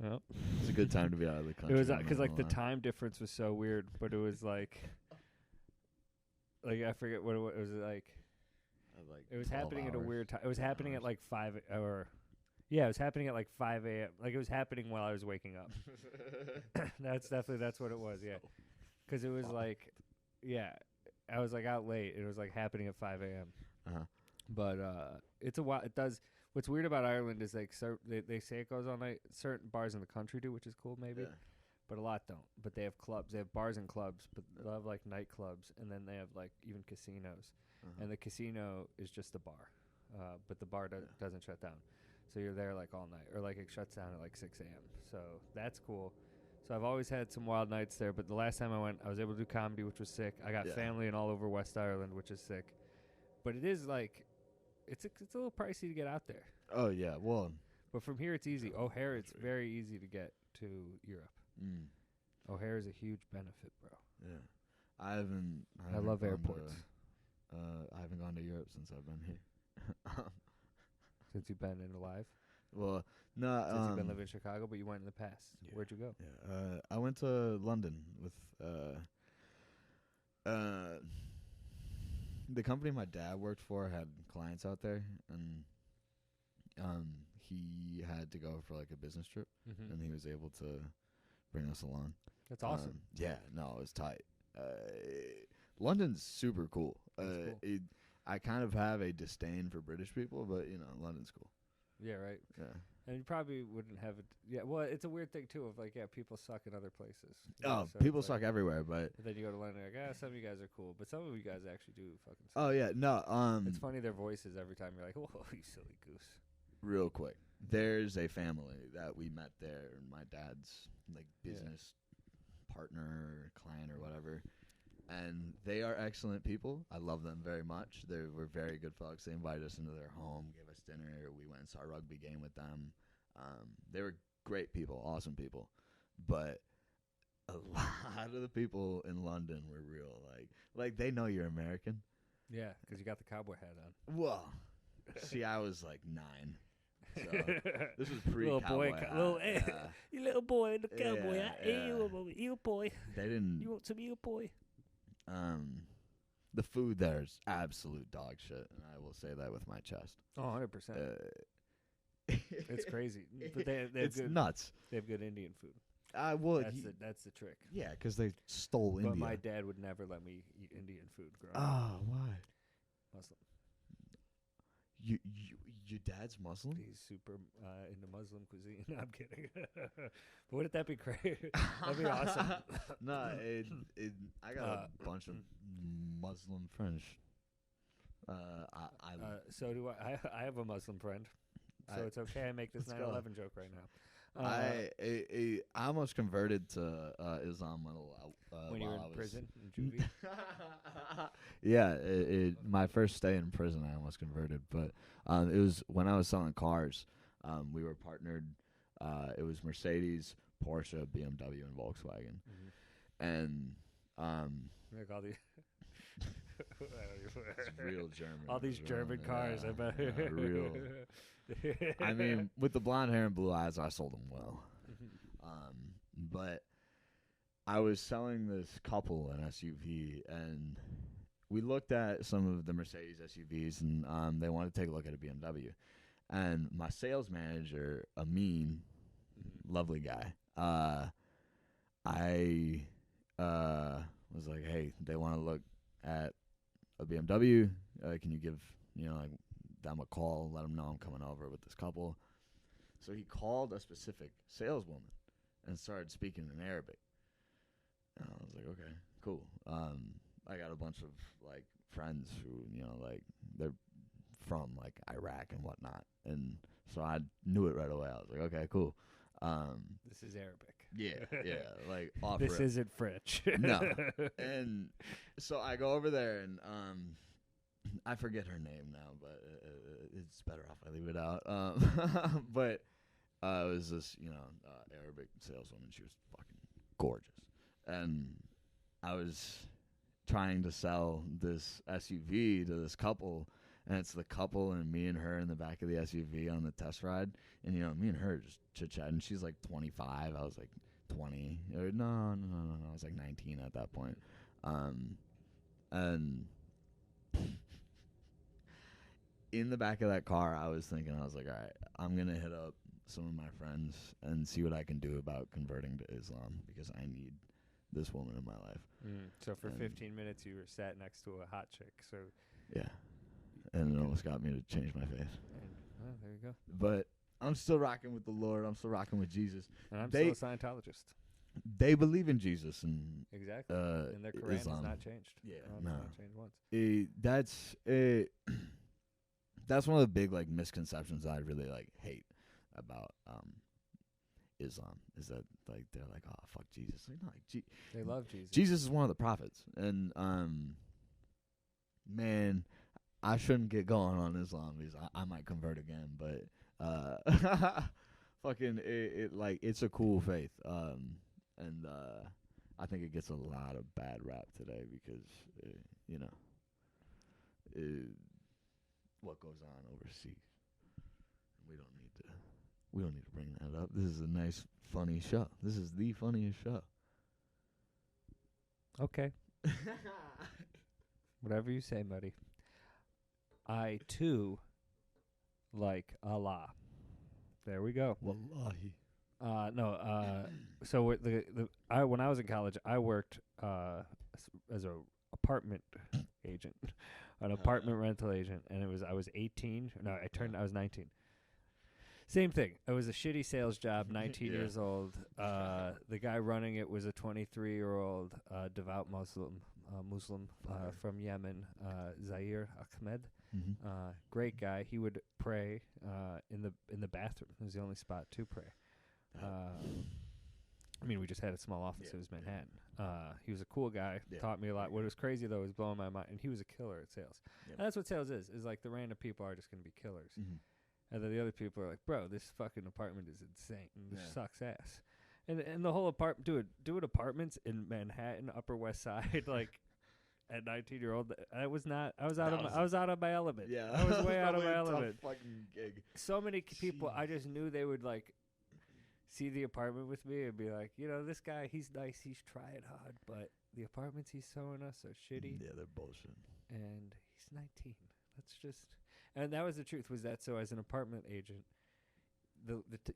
yep. It's a good time to be out of the country. It was I'm not because like the gonna lie. time difference was so weird, but it was like I forget what it was. It was like Like it was 12 happening at a hours. weird time. It was happening at hours. like 5 or yeah, it was happening at like 5 a.m. Like it was happening while I was waking up. That's what it was. Yeah, because it was like I was like out late. It was like happening at 5 a.m. Uh-huh. But it's a while. It does. What's weird about Ireland is like they say it goes all night. Certain bars in the country do, which is cool maybe. Yeah. But a lot don't. But they have clubs. They have bars and clubs, but they'll have like nightclubs, and then they have like even casinos. Uh-huh. And the casino is just a bar, but the bar doesn't shut down. So you're there like all night, or like it shuts down at like 6 a.m. So that's cool. So I've always had some wild nights there, but the last time I went, I was able to do comedy, which was sick. I got Yeah. family and all over West Ireland, which is sick. But it is like, it's a little pricey to get out there. Oh yeah, well. But from here, it's easy. O'Hare, it's very easy to get to Europe. Mm, O'Hare is a huge benefit, bro. yeah, I haven't love gone airports. I haven't gone to Europe since I've been here. Since you've been in alive, Well, no, since you've been living in Chicago, but you went in the past. yeah. Where'd you go? Yeah, I went to London with the company my dad worked for had clients out there, and he had to go for like a business trip, Mm-hmm. and he was able to bring us along. That's awesome. Yeah, no, it was tight. London's super cool. That's cool. I kind of have a disdain for British people, but you know, London's cool. Yeah, right. Yeah. And you probably wouldn't have it. Yeah, well, it's a weird thing too. Of like, yeah, people suck in other places. Oh, so people it's suck like, everywhere, but then you go to London, like, some of you guys are cool, but some of you guys actually do fucking. Suck. oh yeah, no. It's funny their voices every time. You're like, whoa, you silly goose. Real quick, there's a family that we met there, and my dad's like business partner, or client, or whatever. And they are excellent people. I love them very much. They were very good folks. They invited us into their home, gave us dinner. We went and saw a rugby game with them. They were great people, awesome people. But a lot of the people in London were real, like they know you're American. Yeah, because you got the cowboy hat on. Well, see, I was like 9. So this was little boy, pre-cowboy. you little boy in the cowboy hat. Yeah. You boy. They didn't. You want some you boy? The food there is absolute dog shit, and I will say that with my chest. Oh, 100%. It's crazy. But they have it's good, nuts. They have good Indian food. Well, That's the trick. yeah, because they stole India. But my dad would never let me eat Indian food growing up. Oh, why? Muslim. Your dad's Muslim? He's super into Muslim cuisine. No, I'm kidding. But wouldn't that be great? That'd be awesome. No, I got a bunch of Muslim friends. So do I. I have a Muslim friend. So it's okay I make this 9/11 joke right now. I almost converted to Islam when you were in prison in juvie. Yeah, my first stay in prison, I almost converted, but it was when I was selling cars. We were partnered. It was Mercedes, Porsche, BMW, and Volkswagen, and like all these. it's real German. All these German cars, I bet. Real. I mean, with the blonde hair and blue eyes, I sold them well. But I was selling this couple an SUV, and we looked at some of the Mercedes SUVs, and they wanted to take a look at a BMW. And my sales manager, Amin, lovely guy, I was like, hey, they want to look at a BMW. Can you give, like, them a call, let them know I'm coming over with this couple. So he called a specific saleswoman and started speaking in Arabic. And I was like, okay, cool. I got a bunch of like friends who, like they're from like Iraq and whatnot. And so I knew it right away. I was like, okay, cool. This is Arabic. Yeah, like off This rip. isn't French. No. And so I go over there and I forget her name now, but it's better off I leave it out. But it was this, Arabic saleswoman. She was fucking gorgeous. And I was trying to sell this SUV to this couple, and it's the couple and me and her in the back of the SUV on the test ride. And, me and her just chit-chatting. She's like 25. I was like 20. No. I was like 19 at that point. And in the back of that car, I was thinking, I was like, all right, I'm going to hit up some of my friends and see what I can do about converting to Islam, because I need this woman in my life. So for 15 minutes, you were sat next to a hot chick. So yeah, and it almost got me to change my faith. And, there you go. But I'm still rocking with the Lord. I'm still rocking with Jesus. And I'm still a Scientologist. They believe in Jesus, and exactly. And their Quran Islam has not changed. Yeah, no, it's not changed once. That's one of the big like misconceptions I really like hate about Islam, is that like they're like, oh fuck Jesus. Like, no, like, they love Jesus. Jesus is one of the prophets, and man, I shouldn't get going on Islam because I might convert again, but fucking it's a cool faith, and I think it gets a lot of bad rap today because what goes on overseas. We don't need to bring that up. This is a nice, funny show. This is the funniest show. Okay. Whatever you say, buddy. I, too, like Allah. There we go. Wallahi. So when I was in college, I worked as a apartment agent, an apartment rental agent, and I was 18. No, I was 19. Same thing. It was a shitty sales job, 19 Yeah. years old. The guy running it was a 23-year-old devout Muslim from Yemen, Zaire Ahmed. Mm-hmm. Great guy. He would pray in the bathroom. It was the only spot to pray. I mean, we just had a small office. It was Manhattan. He was a cool guy. Yeah. Taught me a lot. What was crazy, though, was blowing my mind. And he was a killer at sales. Yep. And that's what sales is like the random people are just going to be killers. Mm-hmm. And then the other people are like, bro, this fucking apartment is insane. This Yeah. sucks ass. And the whole apartment, doing apartments in Manhattan, Upper West Side, like at 19-year-old, I was out of my element. Yeah, I was way out of probably my a tough element. Fucking gig. So many people, I just knew they would like see the apartment with me and be like, this guy, he's nice, he's trying hard, but the apartments he's showing us are shitty. Yeah, they're bullshit. And he's 19. That's just, and that was the truth. Was that so? As an apartment agent,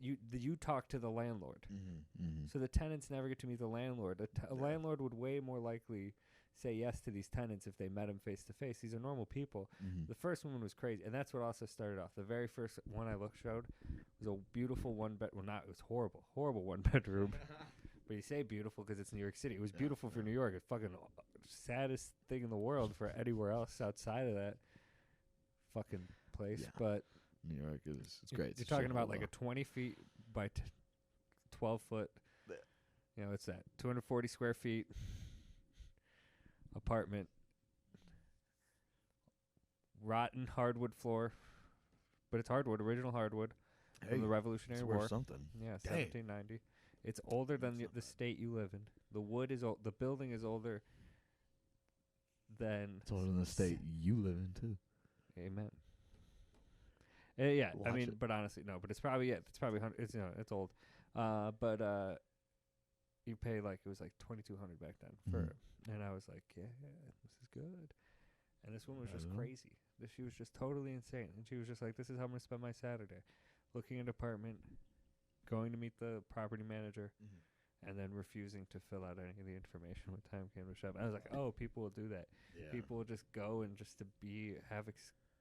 you talk to the landlord, Mm-hmm. Mm-hmm. so the tenants never get to meet the landlord. A landlord would way more likely say yes to these tenants if they met him face to face. These are normal people. Mm-hmm. The first one was crazy, and that's what also started off. The very first one I showed was a beautiful it was horrible one bedroom. But you say beautiful because it's New York City. It was beautiful for New York. It's fucking saddest thing in the world for anywhere else outside of that fucking place. Yeah. But New York is great. you're talking about like a 20 feet by 12 foot. Yeah. It's that 240 square feet apartment. Rotten hardwood floor, but it's hardwood, original hardwood from the Revolutionary War. Something. Yeah, Dang. 1790. It's older than the state you live in. The wood is old. The building is older than. It's older than the state you live in too. Amen. Yeah, Watch I mean, it. but honestly, no. But it's probably it's it's old. But you pay like it was like $2,200 back then for, and I was like, yeah, this is good. And this woman was just crazy. She was just totally insane, and she was just like, this is how I'm gonna spend my Saturday, looking at an apartment, going to meet the property manager, and then refusing to fill out any of the information when time came to shop. And I was like, oh, people will do that. Yeah. People will just go and just to have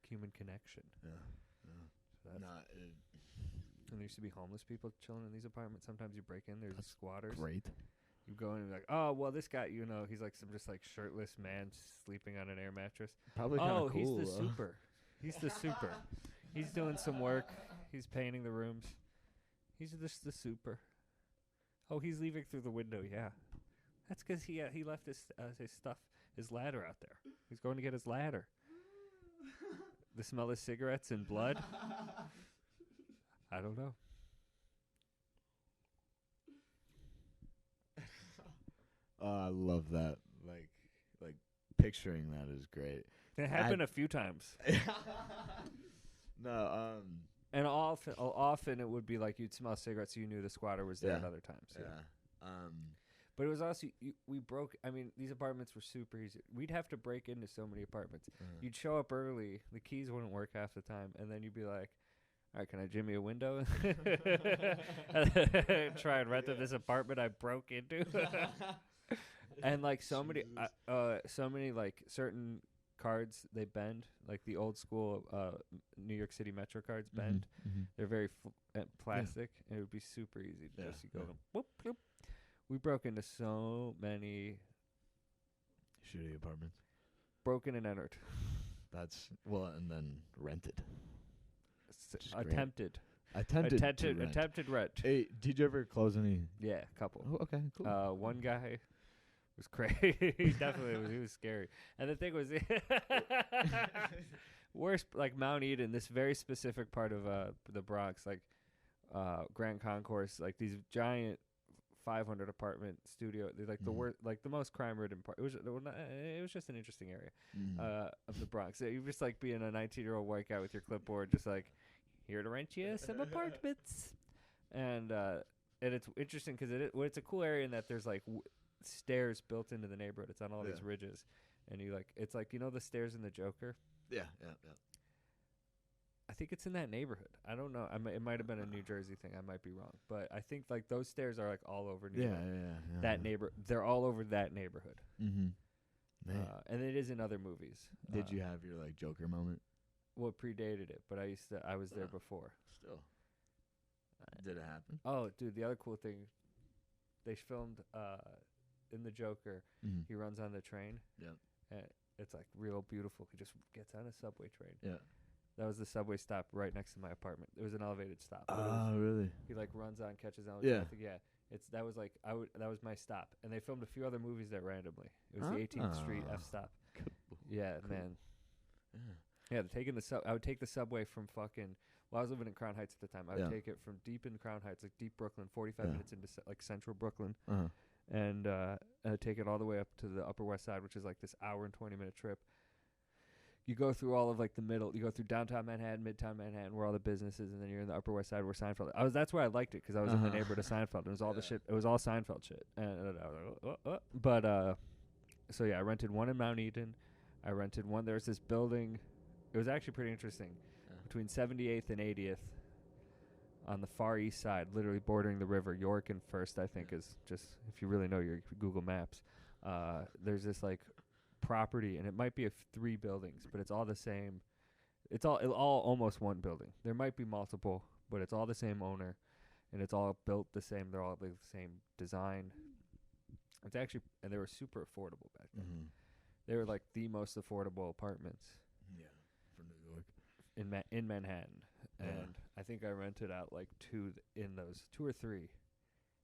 human connection. Yeah. So and there used to be homeless people chilling in these apartments. Sometimes you break in, there's squatters. Great. You go in and be like, oh, well, this guy, he's like some just like shirtless man sleeping on an air mattress. Probably kind of cool. He's the super. He's the super. He's doing some work. He's painting the rooms. He's just the super. Oh, he's leaving through the window. Yeah, that's because he left his stuff, his ladder out there. He's going to get his ladder. The smell of cigarettes and blood. I don't know. I love that. Like picturing that is great. It happened a few times. No, And often it would be like you'd smell cigarettes, so you knew the squatter was there at other times. yeah. But it was also, we broke, I mean, these apartments were super easy. We'd have to break into so many apartments. You'd show up early, the keys wouldn't work half the time, and then you'd be like, all right, can I jimmy a window? Try and rent this apartment I broke into. And like so many like certain cards, they bend, like the old school New York City Metro cards bend. They're very plastic, and it would be super easy to just go whoop, whoop. We broke into so many shitty apartments. Broken and entered. That's and then rented. Attempted rent. Hey, did you ever close any? Yeah, a couple. Oh, okay, cool. One guy was crazy. He was scary. And the thing was, worse, like Mount Eden, this very specific part of the Bronx, like Grand Concourse, like these giant 500 apartment studio. They're like the worst, like the most crime-ridden part. It was just an interesting area of the Bronx. You just like being a 19-year-old white guy with your clipboard, just like here to rent you some apartments. And it's interesting because it's a cool area in that there's like stairs built into the neighborhood. It's on all these ridges, and it's like the stairs in the Joker. Yeah. I think it's in that neighborhood. I don't know. It might have been a New Jersey thing. I might be wrong, but I think like those stairs are like all over New York. Yeah. That They're all over that neighborhood. And it is in other movies. Did you have your like Joker moment? Well, it predated it, but I was there before. Still. Did it happen? Oh, dude, the other cool thing, they filmed in the Joker. Mm-hmm. He runs on the train. Yeah. And it's like real beautiful. He just gets on a subway train. Yeah. That was the subway stop right next to my apartment. It was an elevated stop. but it Oh, was- really? He like runs on, catches on. Yeah. That was like that was my stop, and they filmed a few other movies there randomly. It was the 18th Street F stop. Yeah, Cool. man. Yeah. Yeah, taking I would take the subway from fucking. Well, I was living in Crown Heights at the time. I would Yeah. take it from deep in Crown Heights, like deep Brooklyn, 45 Yeah. minutes into like central Brooklyn, Uh-huh. and I'd take it all the way up to the Upper West Side, which is like this hour and 20-minute trip. You go through all of like the middle. You go through downtown Manhattan, midtown Manhattan, where all the businesses, and then you're in the Upper West Side where Seinfeld. That's why I liked it, because I was in the neighborhood of Seinfeld. It was all the shit. It was all Seinfeld shit. And I was like, But so yeah, I rented one in Mount Eden. I rented one. There's this building. It was actually pretty interesting. Yeah. Between 78th and 80th, on the far east side, literally bordering the river, York and First, I think, is just, if you really know your Google Maps. There's this like property, and it might be 3 buildings, but it's all the same. It's all almost one building. There might be multiple, but it's all the same owner, and it's all built the same. They're all the same design. It's actually, and they were super affordable back then. Mm-hmm. They were like the most affordable apartments Yeah. For New York. in Manhattan, Yeah. and I think I rented out like 2 in those, 2 or 3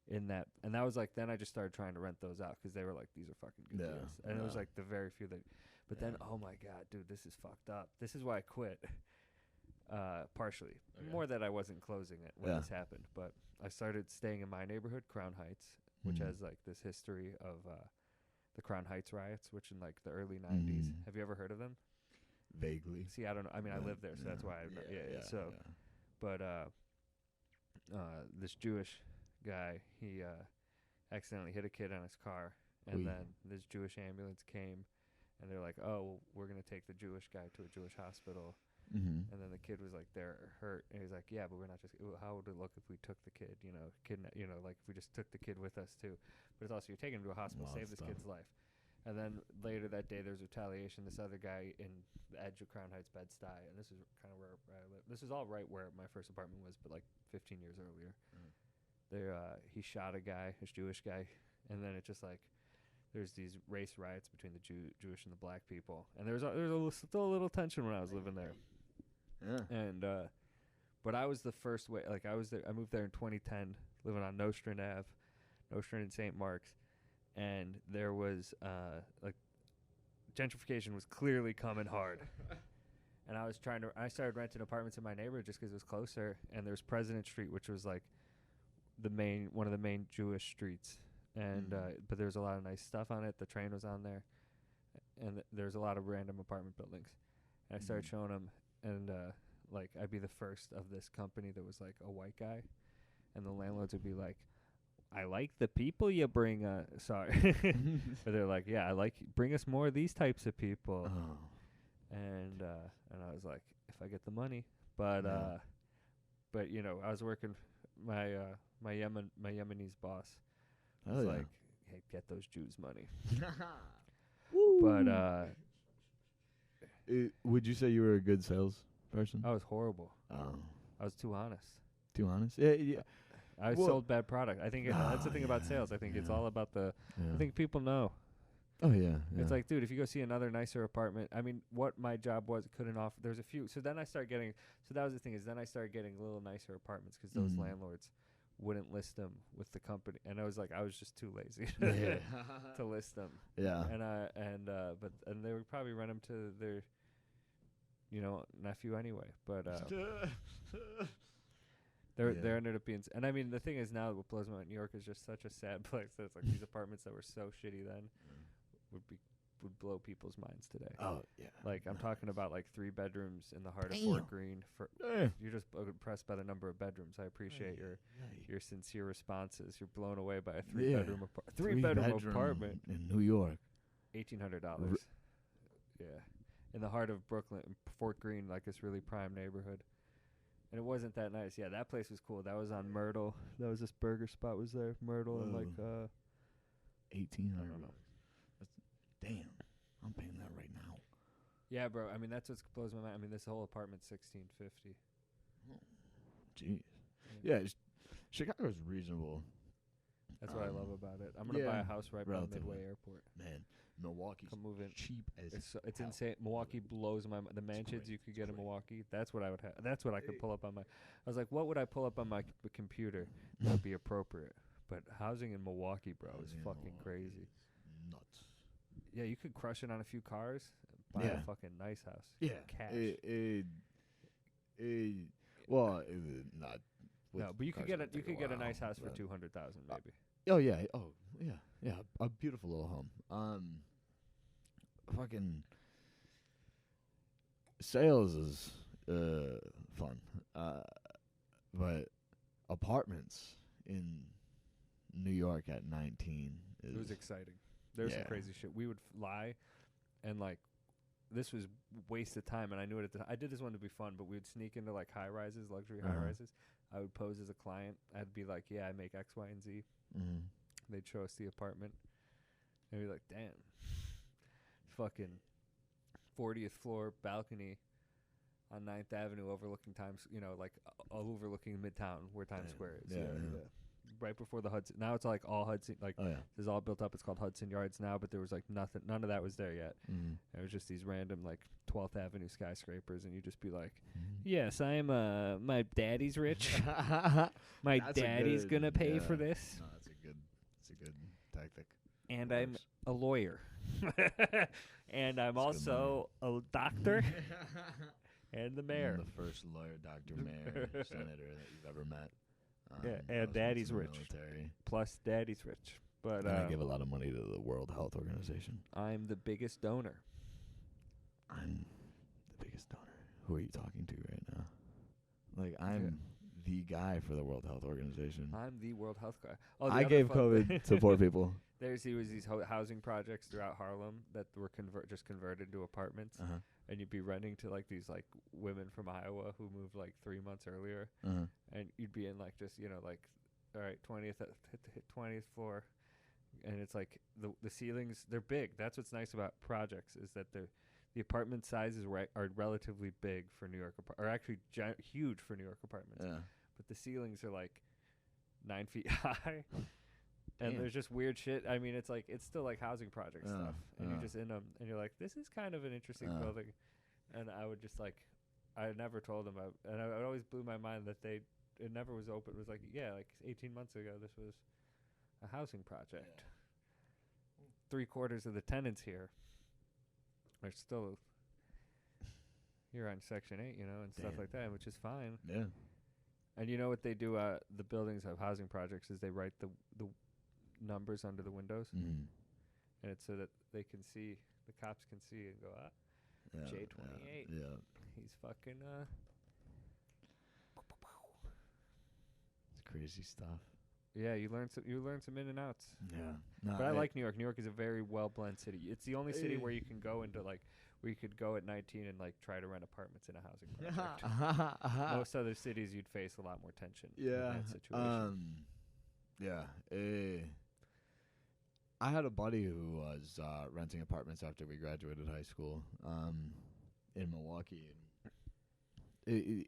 in that, and that was like, then I just started trying to rent those out because they were like, these are fucking good Yeah, deals, and it was yeah. like the very few that, but then oh my god, dude, this is fucked up. This is why I quit. Partially, Okay. more that I wasn't closing it when Yeah. this happened, but I started staying in my neighborhood, Crown Heights, which Mhm. has like this history of the Crown Heights riots, which in like the early 90s. Mhm. Have you ever heard of them? Vaguely. See, I don't know. I mean, I Yeah, live there, so that's yeah, why. Yeah. So, yeah. but this Jewish guy, he accidentally hit a kid on his car, and Oy. then this Jewish ambulance came, and they're like, "Oh, well, we're gonna take the Jewish guy to a Jewish hospital." Mm-hmm. And then the kid was like, "They're hurt," and he's like, "Yeah, but we're not just. How would it look if we took the kid? Like if we just took the kid with us too? But it's also, you're taking him to a hospital, Well, save it's this tough. kid's life." And then later that day, there's retaliation. This other guy in the edge of Crown Heights, Bed-Stuy, and this is kind of where I live. This is all right where my first apartment was, but like 15 years earlier. He shot a guy, this Jewish guy, and then it just like, there's these race riots between the Jewish and the black people, and there's still a little tension when I was living there. Yeah. And but I was the first way. Like I was there. I moved there in 2010, living on Nostrand Ave, Nostrand in St. Mark's, and there was like gentrification was clearly coming hard. And I started renting apartments in my neighborhood just because it was closer. And there's President Street, which was like one of the main Jewish streets. And but there's a lot of nice stuff on it. The train was on there, and there's a lot of random apartment buildings. And I started showing them, and like I'd be the first of this company that was like a white guy, and the landlords would be like, "I like the people you bring." Sorry, but they're like, "Yeah, bring us more of these types of people." Oh. And I was like, if I get the money, but Yeah. but I was working my Yemenese boss Oh, was yeah. like, "Hey, get those Jews money." Woo. But Would you say you were a good salesperson? I was horrible. Oh. I was too honest. Too honest? Yeah. I Well- sold bad product. I think that's the thing about sales. I think it's all about I think people know. Oh, yeah. It's like, dude, if you go see another nicer apartment, I mean, what my job was, couldn't offer. There's a few. So then I started getting. So that was the thing, is then I started getting a little nicer apartments because those Mhm. landlords wouldn't list them with the company, and I was just too lazy Yeah. to list them. Yeah. And they would probably rent them to their nephew anyway. But there ended up being, and I mean, the thing is now what blows me out, New York is just such a sad place that it's like these apartments that were so shitty then would blow people's minds today. Oh, yeah. Like I'm talking about like 3 bedrooms in the heart of Damn. Fort Greene. Yeah. You're just impressed by the number of bedrooms. I appreciate your sincere responses. You're blown away by a 3-bedroom apartment. 3-bedroom apartment, in New York. $1,800. Yeah, in the heart of Brooklyn, Fort Greene, like this really prime neighborhood. And it wasn't that nice. Yeah, that place was cool. That was on Myrtle. That was this burger spot was there, Myrtle, and like $1,800. I don't know. Damn, I'm paying that right now. Yeah, bro. I mean, that's what blows my mind. I mean, this whole apartment's $1,650. Jeez. Yeah, Chicago's reasonable. That's what I love about it. I'm gonna buy a house right by relatively. Midway Airport. Man, Milwaukee's Come move in. cheap as It's hell. insane. Milwaukee blows my mind. The mansions you could get in Milwaukee. That's what I would have. That's what I could pull up on my. I was like, what would I pull up on my computer that would be appropriate? But housing in Milwaukee, bro, is Housing in fucking Milwaukee crazy. is nuts. Yeah, you could crush it on a few cars. Buy Yeah. a fucking nice house. Yeah, Cash. Not. No, but you could get a nice house for but- 200,000 maybe. Oh yeah. Oh yeah. Yeah. A beautiful little home. Fucking sales is fun. But apartments in New York at 19 is It was exciting. There's some Yeah. crazy shit. We would lie, and like, this was waste of time, and I knew it at the time. I did this one to be fun, but we would sneak into like high rises, luxury high rises. I would pose as a client. I'd be like, yeah, I make X, Y, and Z. Mhm. They'd show us the apartment, and we'd be like, damn, fucking 40th floor balcony on 9th Avenue overlooking Times, overlooking Midtown where Times Damn. Square is. Yeah. Right before the Hudson. Now it's like all Hudson, like Oh yeah. this is all built up. It's called Hudson Yards now, but there was like nothing, none of that was there yet. Mhm. It was just these random like 12th Avenue skyscrapers, and you just be like, Mhm. yes, I'm my daddy's rich. My That's a daddy's good- gonna pay for yeah. this, No, that's a good tactic. and I'm Works. a lawyer, and I'm That's good also a doctor and the mayor. The first lawyer, doctor, mayor, senator that you've ever met. Yeah, I and was daddy's in the rich. Military. Plus, daddy's rich, but And I give a lot of money to the World Health Organization. I'm the biggest donor. I'm the biggest donor. Who are you talking to right now? Like, I'm the guy for the World Health Organization. I'm the World Health guy. Oh, the I other gave fun COVID to poor people. There was these housing projects throughout Harlem that were just converted to apartments, Uh-huh. and you'd be renting to like these like women from Iowa who moved like 3 months earlier, Uh-huh. and you'd be in like just like, all right, 20th hit 20th floor, and it's like the ceilings, they're big. That's what's nice about projects, is that the apartment sizes are relatively big for New York, or actually huge for New York apartments. Yeah. But the ceilings are like 9 feet high. And Damn. there's just weird shit. I mean, it's still like housing project Yeah, stuff. And you're yeah. just in them, and you're like, this is kind of an interesting Yeah. building. And I would just like, I never told them. And it always blew my mind that it never was open. It was like, yeah, like 18 months ago, this was a housing project. 3/4 of the tenants here are still here on Section 8, and stuff Damn. like that, which is fine. Yeah. And you know what they do? The buildings of housing projects is they write the numbers under the windows, Mm. and it's so that they can see, the cops can see and go, Yeah. J28. Yeah. he's fucking It's crazy stuff. yeah. You learn some in and outs. Yeah. No, But I like New York. New York is a very well blend city. It's the only city where you can go into where you could go at 19 and like try to rent apartments in a housing project. Most other cities you'd face a lot more tension. In that situation. Yeah. I had a buddy who was renting apartments after we graduated high school in Milwaukee. And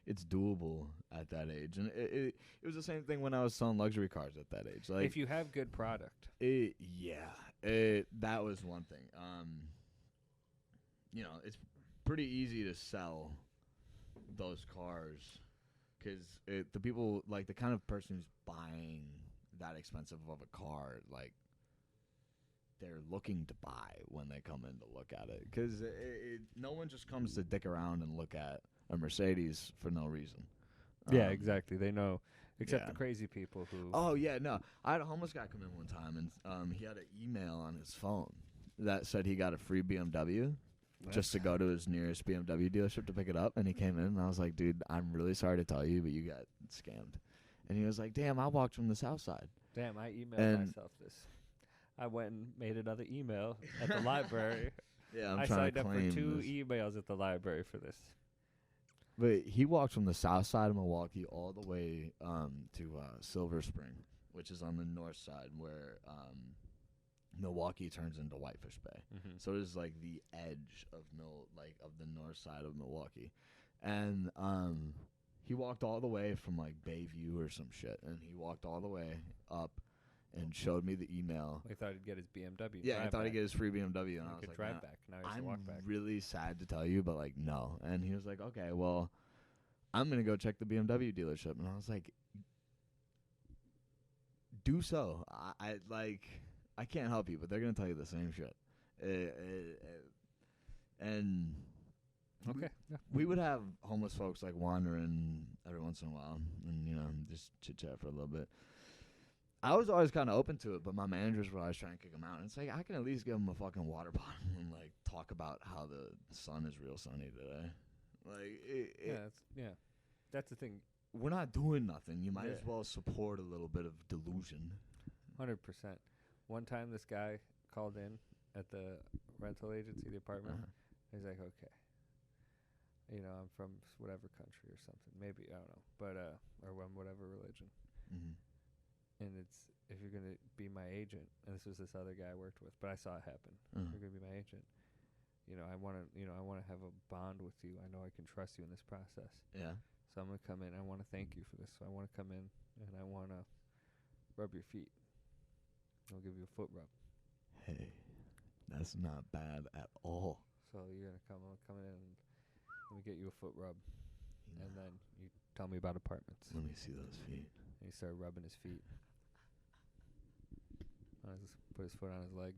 it's doable at that age, and it was the same thing when I was selling luxury cars at that age. Like, if you have good product, that was one thing. It's pretty easy to sell those cars because the people, like, the kind of person who's buying that expensive of a car, like, they're looking to buy when they come in to look at it, because no one just comes to dick around and look at a Mercedes for no reason. yeah, exactly. They know, except yeah. the crazy people who. Oh yeah, no. I had a homeless guy come in one time, and he had an email on his phone that said he got a free BMW just to go to his nearest BMW dealership to pick it up. And he came in, and I was like, dude, I'm really sorry to tell you, but you got scammed. And he was like, damn, I walked from the south side. Damn, I emailed myself this. I went and made another email at the library. Yeah, I trying signed to up for claim 2 this. emails at the library for this. But he walked from the south side of Milwaukee all the way to Silver Spring, which is on the north side where Milwaukee turns into Whitefish Bay. Mm-hmm. So it is like the edge of the north side of Milwaukee. And He walked all the way from like Bayview or some shit, and he walked all the way up and showed me the email. I thought he'd get his BMW. Yeah, I drive thought he'd back. get his free BMW, and He I was could like, drive "Nah, back. Now he has to I'm walk back. really sad to tell you, but like, no." And he was like, "Okay, well, I'm gonna go check the BMW dealership," and I was like, "Do so." I can't help you, but they're gonna tell you the same shit. And Okay. Yeah. we would have homeless folks like wandering every once in a while, and just chit chat for a little bit. I was always kind of open to it, but my managers were always trying to kick them out. And it's like, I can at least give them a fucking water bottle and like talk about how the sun is real sunny today. Like, That's the thing. we're not doing nothing. You might Yeah. as well support a little bit of delusion. 100%. One time, this guy called in at the rental agency, the apartment. Uh-huh. He's like, okay, I'm from whatever country or something. Maybe, I don't know. But, or whatever religion. Mm-hmm. And it's, if you're going to be my agent, and this was this other guy I worked with, but I saw it happen. Uh-huh. If you're going to be my agent, I want to have a bond with you. I know I can trust you in this process. Yeah. So I'm going to come in. I want to thank you for this. So I want to come in, and I want to rub your feet. I'll give you a foot rub. Hey, that's not bad at all. So you're going to come in and let me get you a foot rub. You And know, then you tell me about apartments. let me see those feet. And he started rubbing his feet. Put his foot on his leg.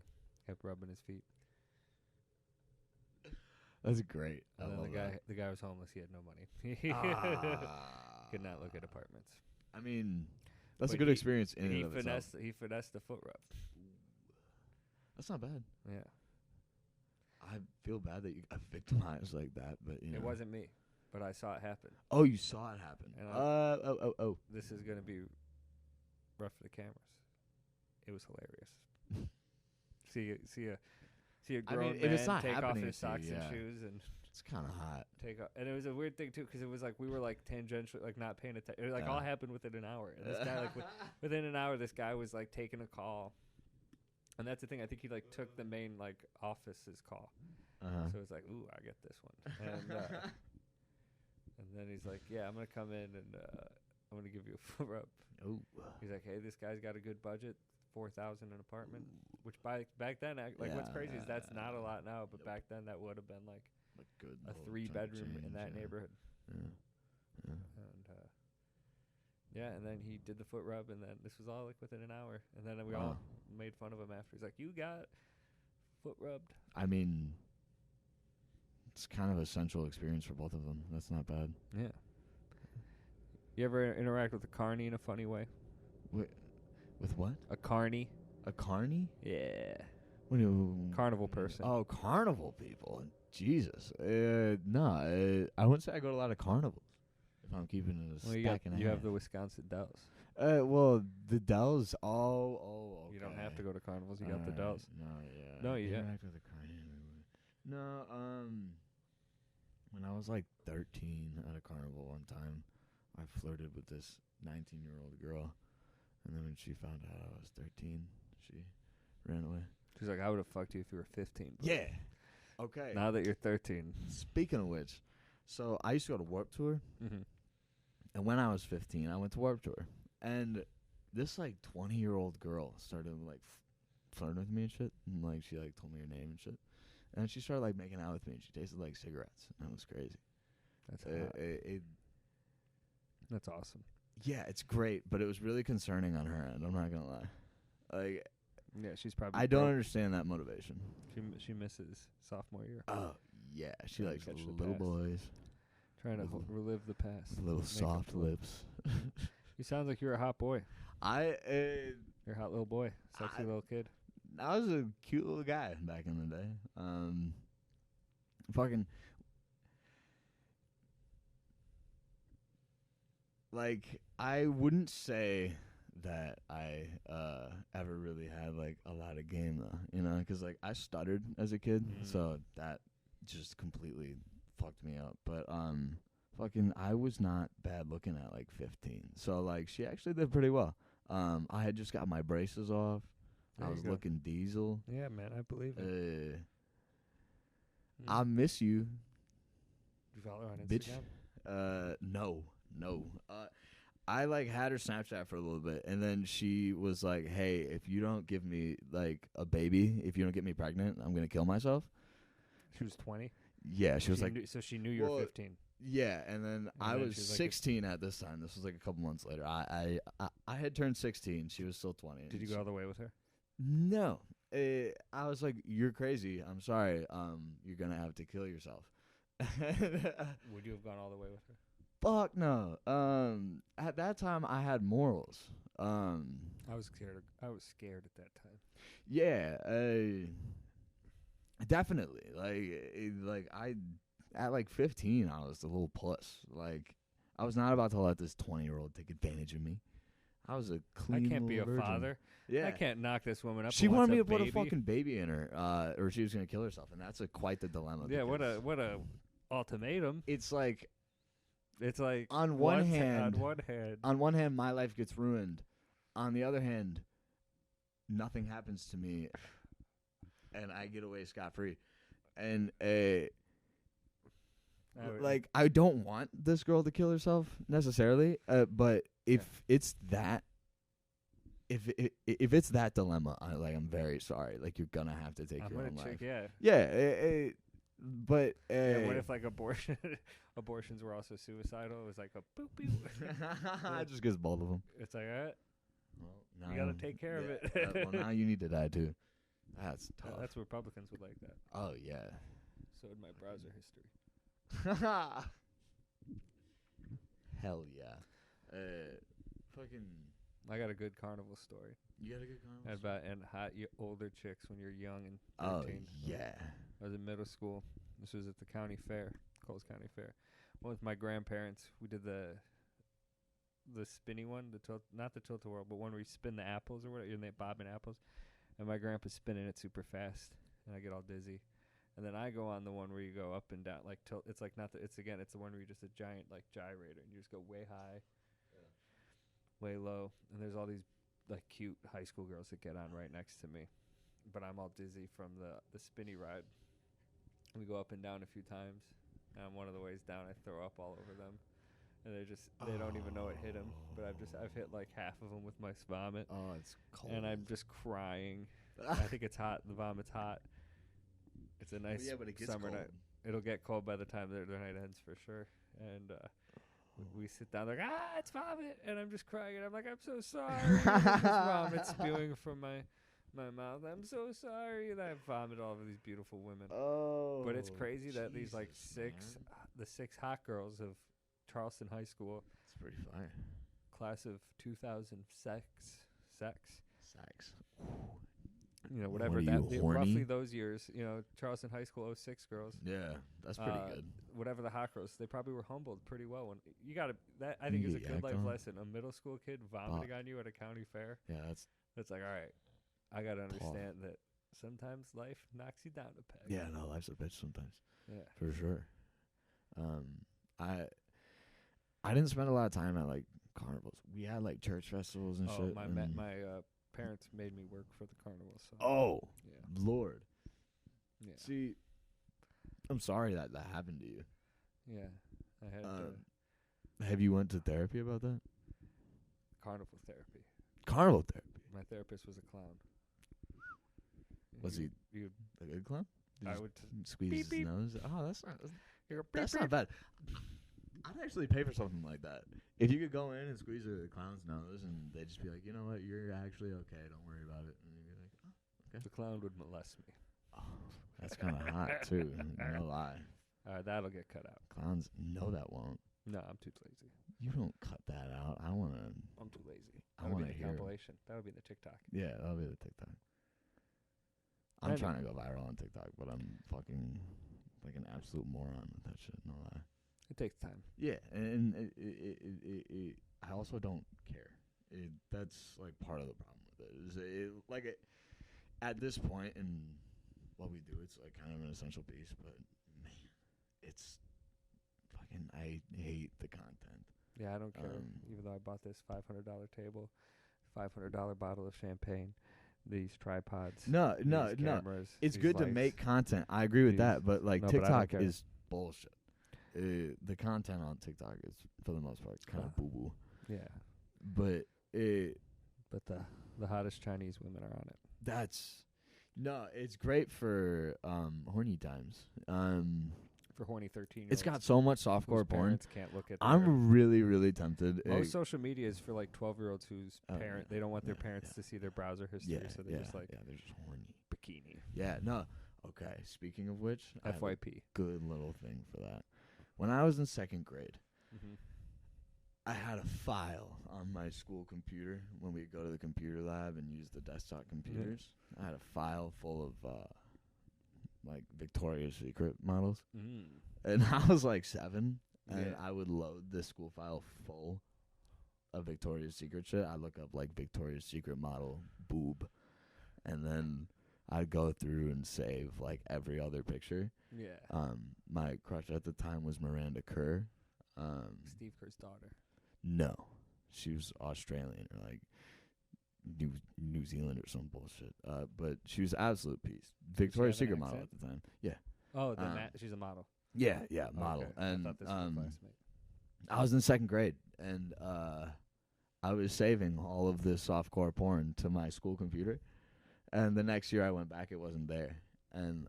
Kept rubbing his feet. That's great. I And then love the guy was homeless. He had no money. that. Could not look at apartments. I mean, that's But a good he- experience in He and of itself. finessed the foot rub. That's not bad. Yeah. I feel bad that you got victimized like that, but It wasn't me, but I saw it happen. Oh, you saw it happen. And Oh. This is gonna be rough for the cameras. It was hilarious. see a I grown mean, if it's man not take off happening his to you, socks yeah. and shoes and It's kind of hot. take off. And it was a weird thing too, because it was like we were like tangentially like not paying attention. It like all happened within an hour. And this guy like within an hour, this guy was like taking a call. And that's the thing. I think he like took the main like office's call. So it's like, ooh, I get this one. And then he's like, yeah, I'm gonna come in and I'm gonna give you a foot rub. Oh. He's like, hey, this guy's got a good budget, $4,000 an apartment. Which back then, what's crazy is that's not a lot now, but back then that would have been like Good. a little 3-bedroom chunk of in that change, yeah. neighborhood. Yeah. And and then he did the foot rub, and then this was all like within an hour, and then we all made fun of him after. He's like, "You got foot rubbed." I mean, it's kind of a central experience for both of them. That's not bad. Yeah. You ever interact with a carny in a funny way? With what? A carny? A carny? Yeah. What do you, Carnival person. Oh, carnival people. Jesus. No, I wouldn't say I go to a lot of carnivals. If I'm keeping it a Well, stack and a you half. have the Wisconsin Dells. Well, the Dells. Oh, okay. You don't have to go to carnivals. You got the Dells. No, yeah. No, yeah. Interact with a carny. No, when I was like 13 at a carnival one time, I flirted with this 19-year-old girl, and then when she found out I was 13, she ran away. She's like, I would have fucked you if you were 15. but Yeah. Okay. Now that you're 13. Speaking of which, so I used to go to Warped Tour, Mm-hmm. and when I was 15, I went to Warped Tour, and this like 20-year-old girl started like flirting with me and shit, and like she like told me her name and shit, and she started like making out with me, and she tasted like cigarettes, and it was crazy. That's hot. That's awesome. Yeah, it's great, but it was really concerning on her end. I'm not gonna lie. Like, Yeah, she's probably. I don't understand that motivation. She misses sophomore year. Oh yeah, she Trying to likes catch the little past. boys Trying to with relive the past. with little Make up soft for it. lips. You sound like you're a hot boy. I You're a hot little boy. Sexy little kid. I was a cute little guy back in the day. Fucking like I wouldn't say that I ever really had like a lot of game though, you know, because like I stuttered as a kid, so that just completely fucked me up. But fucking I was not bad looking at like 15, so like she actually did pretty well. I had just got my braces off. There I you was go. looking diesel. Yeah, man, I believe it. I miss you, You follow her on bitch. Instagram? No, No. I like had her Snapchat for a little bit, and then she was like, "Hey, if you don't give me like a baby, if you don't get me pregnant, I'm gonna kill myself." She was 20. Yeah, she was like, so she knew you were 15. yeah, and then I then was she was like 16 at this time. This was like a couple months later. I had turned 16. She was still 20. Did you go all the way with her? No. I was like, "You're crazy. I'm sorry. You're gonna have to kill yourself." Would you have gone all the way with her? Fuck no. At that time, I had morals. I was scared. I was scared at that time. Yeah. Definitely. Like I, at like 15, I was a little puss. Like, I was not about to let this 20-year-old take advantage of me. I was a clean. I can't be a virgin. father. Yeah. I can't knock this woman up. She and wanted wants me to put a baby. fucking baby in her, or she was gonna kill herself, and that's quite the dilemma. Yeah. What because a ultimatum. It's like It's like on one hand, on one hand, my life gets ruined. On the other hand, nothing happens to me, and I get away scot-free. And like, I don't want this girl to kill herself necessarily, but if it's that, if it's that dilemma, I'm very sorry. Like, you're gonna have to take your own life. Yeah. But what if like abortions were also suicidal? It was like a boop boop. It just gives both of them. It's like, all right, Well, you gotta take care of it. Well, now you need to die too. That's tough. That's Republicans would like that. Oh yeah. So would my browser history. Hell yeah. Fucking. I got a good carnival story. You got a good carnival. And hot older chicks when you're young and 13. Oh yeah. I was in middle school. This was at the county fair, Coles County Fair. Went with my grandparents. We did the spinny one, not the tilt-a-whirl, but one where you spin the apples or whatever, and they bobbing apples. And my grandpa's spinning it super fast, and I get all dizzy. And then I go on the one where you go up and down, like tilt. It's like it's the one where you're just a giant like gyrator, and you just go way high, way low. And there's all these like cute high school girls that get on right next to me, but I'm all dizzy from the spinny ride. We go up and down a few times, and on one of the ways down, I throw up all over them, and they don't even know it hit them. But I've hit like half of them with my vomit. Oh, it's cold. And I'm just crying. I think it's hot. The vomit's hot. It's a nice but it gets summer cold. night. It'll get cold by the time their night ends for sure. And we sit down, they're like, it's vomit. And I'm just crying. And I'm like, I'm so sorry. There's vomit spewing from my mouth. I'm so sorry. And I vomit all over these beautiful women. Oh. But it's crazy that these like man. the six hot girls of Charleston High School, It's pretty fire. class of 2006, Sex. you know, What whatever are that you, horny? roughly those years, you know, Charleston High School 06 girls. Yeah, that's pretty good. Whatever the hot girls, they probably were humbled pretty well. When you got to, that I think is a Yeah, good life come on. lesson. A middle school kid vomiting on you at a county fair. Yeah, that's Like, all right, I got to understand that sometimes life knocks you down a peg. yeah. No, life's a bitch sometimes. Yeah. For sure. I didn't spend a lot of time at like carnivals. We had like church festivals and shit. My and parents made me work for the carnival. So oh, yeah. Lord. Yeah. See, I'm sorry that happened to you. Yeah. I had Have you went to therapy about that? carnival therapy. Carnival therapy. My therapist was a clown. Was he You a good clown? Did I you would squeeze beep, his beep. nose. Oh, that's not. you go, That's beep, not beep. bad. I'd actually pay for something like that. If you could go in and squeeze a clown's nose, and they'd just be like, you know what, you're actually okay. Don't worry about it. And you'd be like, oh, The clown would molest me. that's kind of hot too. No lie. That'll get cut out. Clowns, no, that won't. No, I'm too lazy. You don't cut that out. I want to. I'm too lazy. I That'll be wanna the hear 'em. compilation. That'll be the TikTok. Yeah, that'll be the TikTok. I'm I trying to go viral on TikTok, but I'm fucking like an absolute moron with that shit. No lie. It takes time. Yeah, and I also don't care. That's like part of the problem with it. Is at this point in what we do, it's like kind of an essential piece. But man, it's fucking. I hate the content. Yeah, I don't care. Even though I bought this $500 table, $500 bottle of champagne, these tripods. No. Cameras, It's these good to lights. make content. I agree with These- that, but like No, but I don't TikTok care. is bullshit. the content on TikTok is for the most part kind of boo boo. Yeah. But But the hottest Chinese women are on it. it's great for horny times. For horny 13-year-olds. It's got so much softcore whose porn. parents can't look at their I'm really, really tempted. Most social media is for like 12-year-olds whose parent they don't want their parents to see their browser history, so they're just like they're just horny. bikini. Yeah, no. Okay, speaking of which, I have a FYP. good little thing for that. When I was in second grade, Mm-hmm. I had a file on my school computer when we'd go to the computer lab and use the desktop computers. I had a file full of like Victoria's Secret models. Mm. And I was like 7, and Yeah. I would load the school file full of Victoria's Secret shit. I'd look up like Victoria's Secret model boob, and then I'd go through and save like every other picture. Yeah. My crush at the time was Miranda Kerr. Steve Kerr's daughter. No, she was Australian or like New Zealand or some bullshit. But she was absolute piece. Victoria's have an Secret model at accent? the time. Yeah. Oh, she's a model. Yeah, model. Okay. And I thought this was a classmate. I was in second grade, and I was saving all of this softcore porn to my school computer. And the next year I went back, it wasn't there. And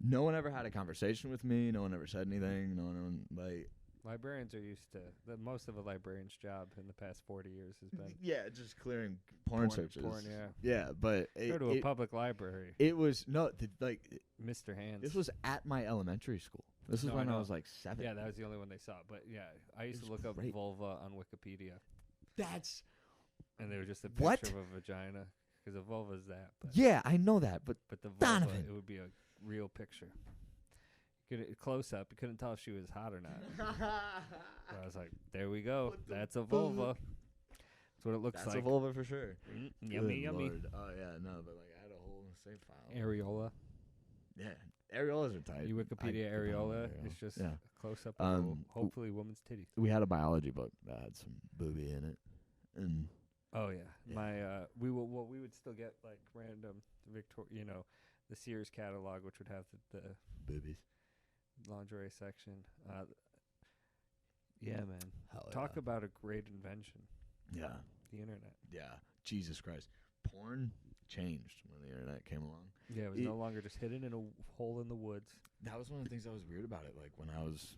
no one ever had a conversation with me. No one ever said anything. No one, like... Librarians are used to... most of a librarian's job in the past 40 years has been... Yeah, just clearing porn searches. Porn, yeah. Yeah, but... Go to a public library. It was... No, Mr. Hands. this was at my elementary school. This is when I was like 7. Yeah, that was the only one they saw. But yeah, I used to look up vulva on Wikipedia. That's... And they were just a What? picture of a vagina. Because a vulva is that. But Yeah, I know that, but the vulva, Donovan. it would be a real picture. Close up, you couldn't tell if she was hot or not. So I was like, there we go. That's a vulva. That's what it looks that's like. a vulva for sure. Yummy, Good yummy. Lord. Oh, yeah, no, but like I had a whole save file. Areola. Yeah, areolas are tight. You Wikipedia I areola. areola. It's just Yeah. a close up of hopefully woman's titties. We had a biology book that had some booby in it. And Oh yeah, Yeah. my we would still get like random the Sears catalog, which would have the boobies. lingerie section. Yeah, man. Hell Talk yeah. about a great invention. Yeah. The internet. Yeah. Jesus Christ. Porn changed when the internet came along. Yeah, it was no longer just hidden in a hole in the woods. That was one of the things that was weird about it. Like when I was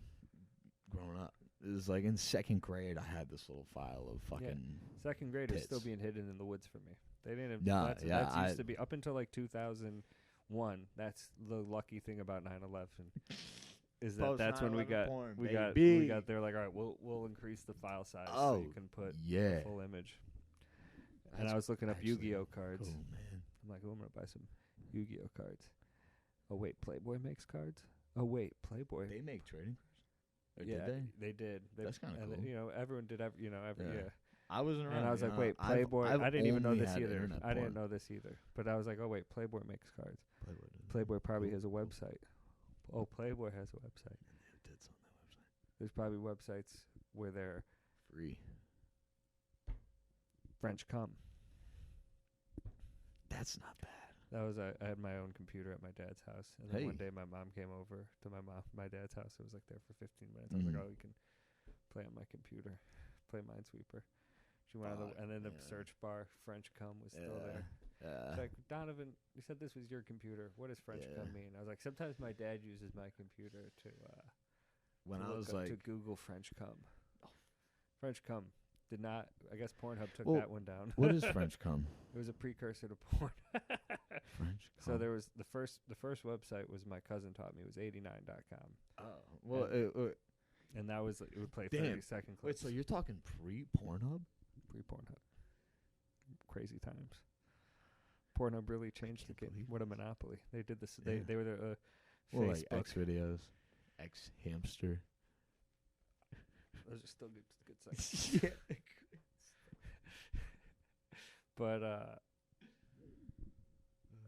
growing up, it was like in second grade, I had this little file of fucking. Second grade was still tits. being hidden in the woods for me. They didn't have. Yeah, That's I- used to be up until like 2001. That's the lucky thing about 9/11. Is that that's when we got porn, we baby. got they're like, all right, we'll increase the file size so Oh, you can put yeah. a full image. And That's I was looking up actually Yu-Gi-Oh cards. Cool, man. I'm like, oh, I'm gonna buy some Yu-Gi-Oh cards. Oh wait, Playboy makes cards. Oh wait, Playboy. They make trading cards. Or yeah, did they? they did. That's kinda and cool. Everyone did. Every Yeah. yeah. I wasn't around. And I was like, wait, I've Playboy. I didn't even know only this had either. internet I didn't porn. know this either. But I was like, oh wait, Playboy makes cards. Playboy did. Playboy probably has a website. Oh, Playboy has a website. It did on that website. There's probably websites where they're Free. French cum. That's not bad. That was I had my own computer at my dad's house, and then one day my mom came over to my dad's house. It was like there for 15 minutes. I was like, oh, you can play on my computer, play Minesweeper. She went on and then the search bar French cum was still there. It's like, Donovan, you said this was your computer. What does French cum mean? I was like, sometimes my dad uses my computer to When I was to like, Google French cum. French cum did not. I guess Pornhub took Well, that one down. what is French cum? It was a precursor to porn. French cum. So there was the first website was my cousin taught me. It was 89.com. Oh, well, And that was it would play Damn. 30-second clips. wait. So you're talking pre-Pornhub? Pre-Pornhub. Crazy times. Pornhub really changed the game. What a monopoly. They did this. Yeah. They were the Well, like Facebook. X videos, X hamster. Those are still good sites. Yeah. But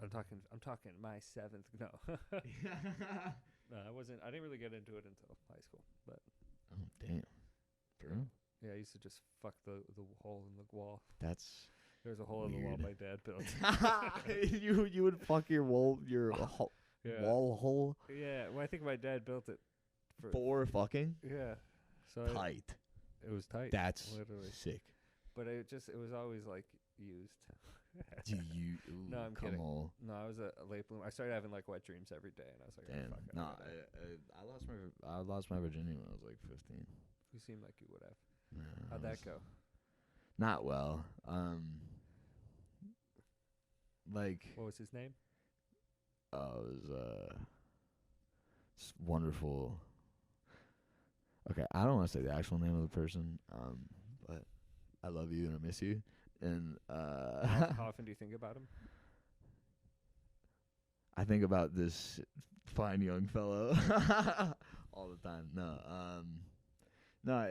I'm talking my 7th. No. No, I didn't really get into it until high school. But Oh damn, bro. yeah, I used to just fuck the hole in the wall. That's There was a hole in the wall Weird. my dad built. you would fuck your wall Yeah. wall hole. Yeah, well, I think my dad built it For fucking? Yeah. So Tight. it was tight. That's literally sick. But it was always like used. Do you? Ooh, No, I'm come kidding. on. No, I was a late bloomer. I started having like wet dreams every day, and I was like, Damn. oh, fuck it, No, whatever. I lost my virginity when I was like 15. You seem like you would have. Yeah, How'd that go? Not well. Like, What was his name? it was wonderful. Okay, I don't want to say the actual name of the person, but I love you and I miss you. And How often do you think about him? I think about this fine young fellow all the time. No,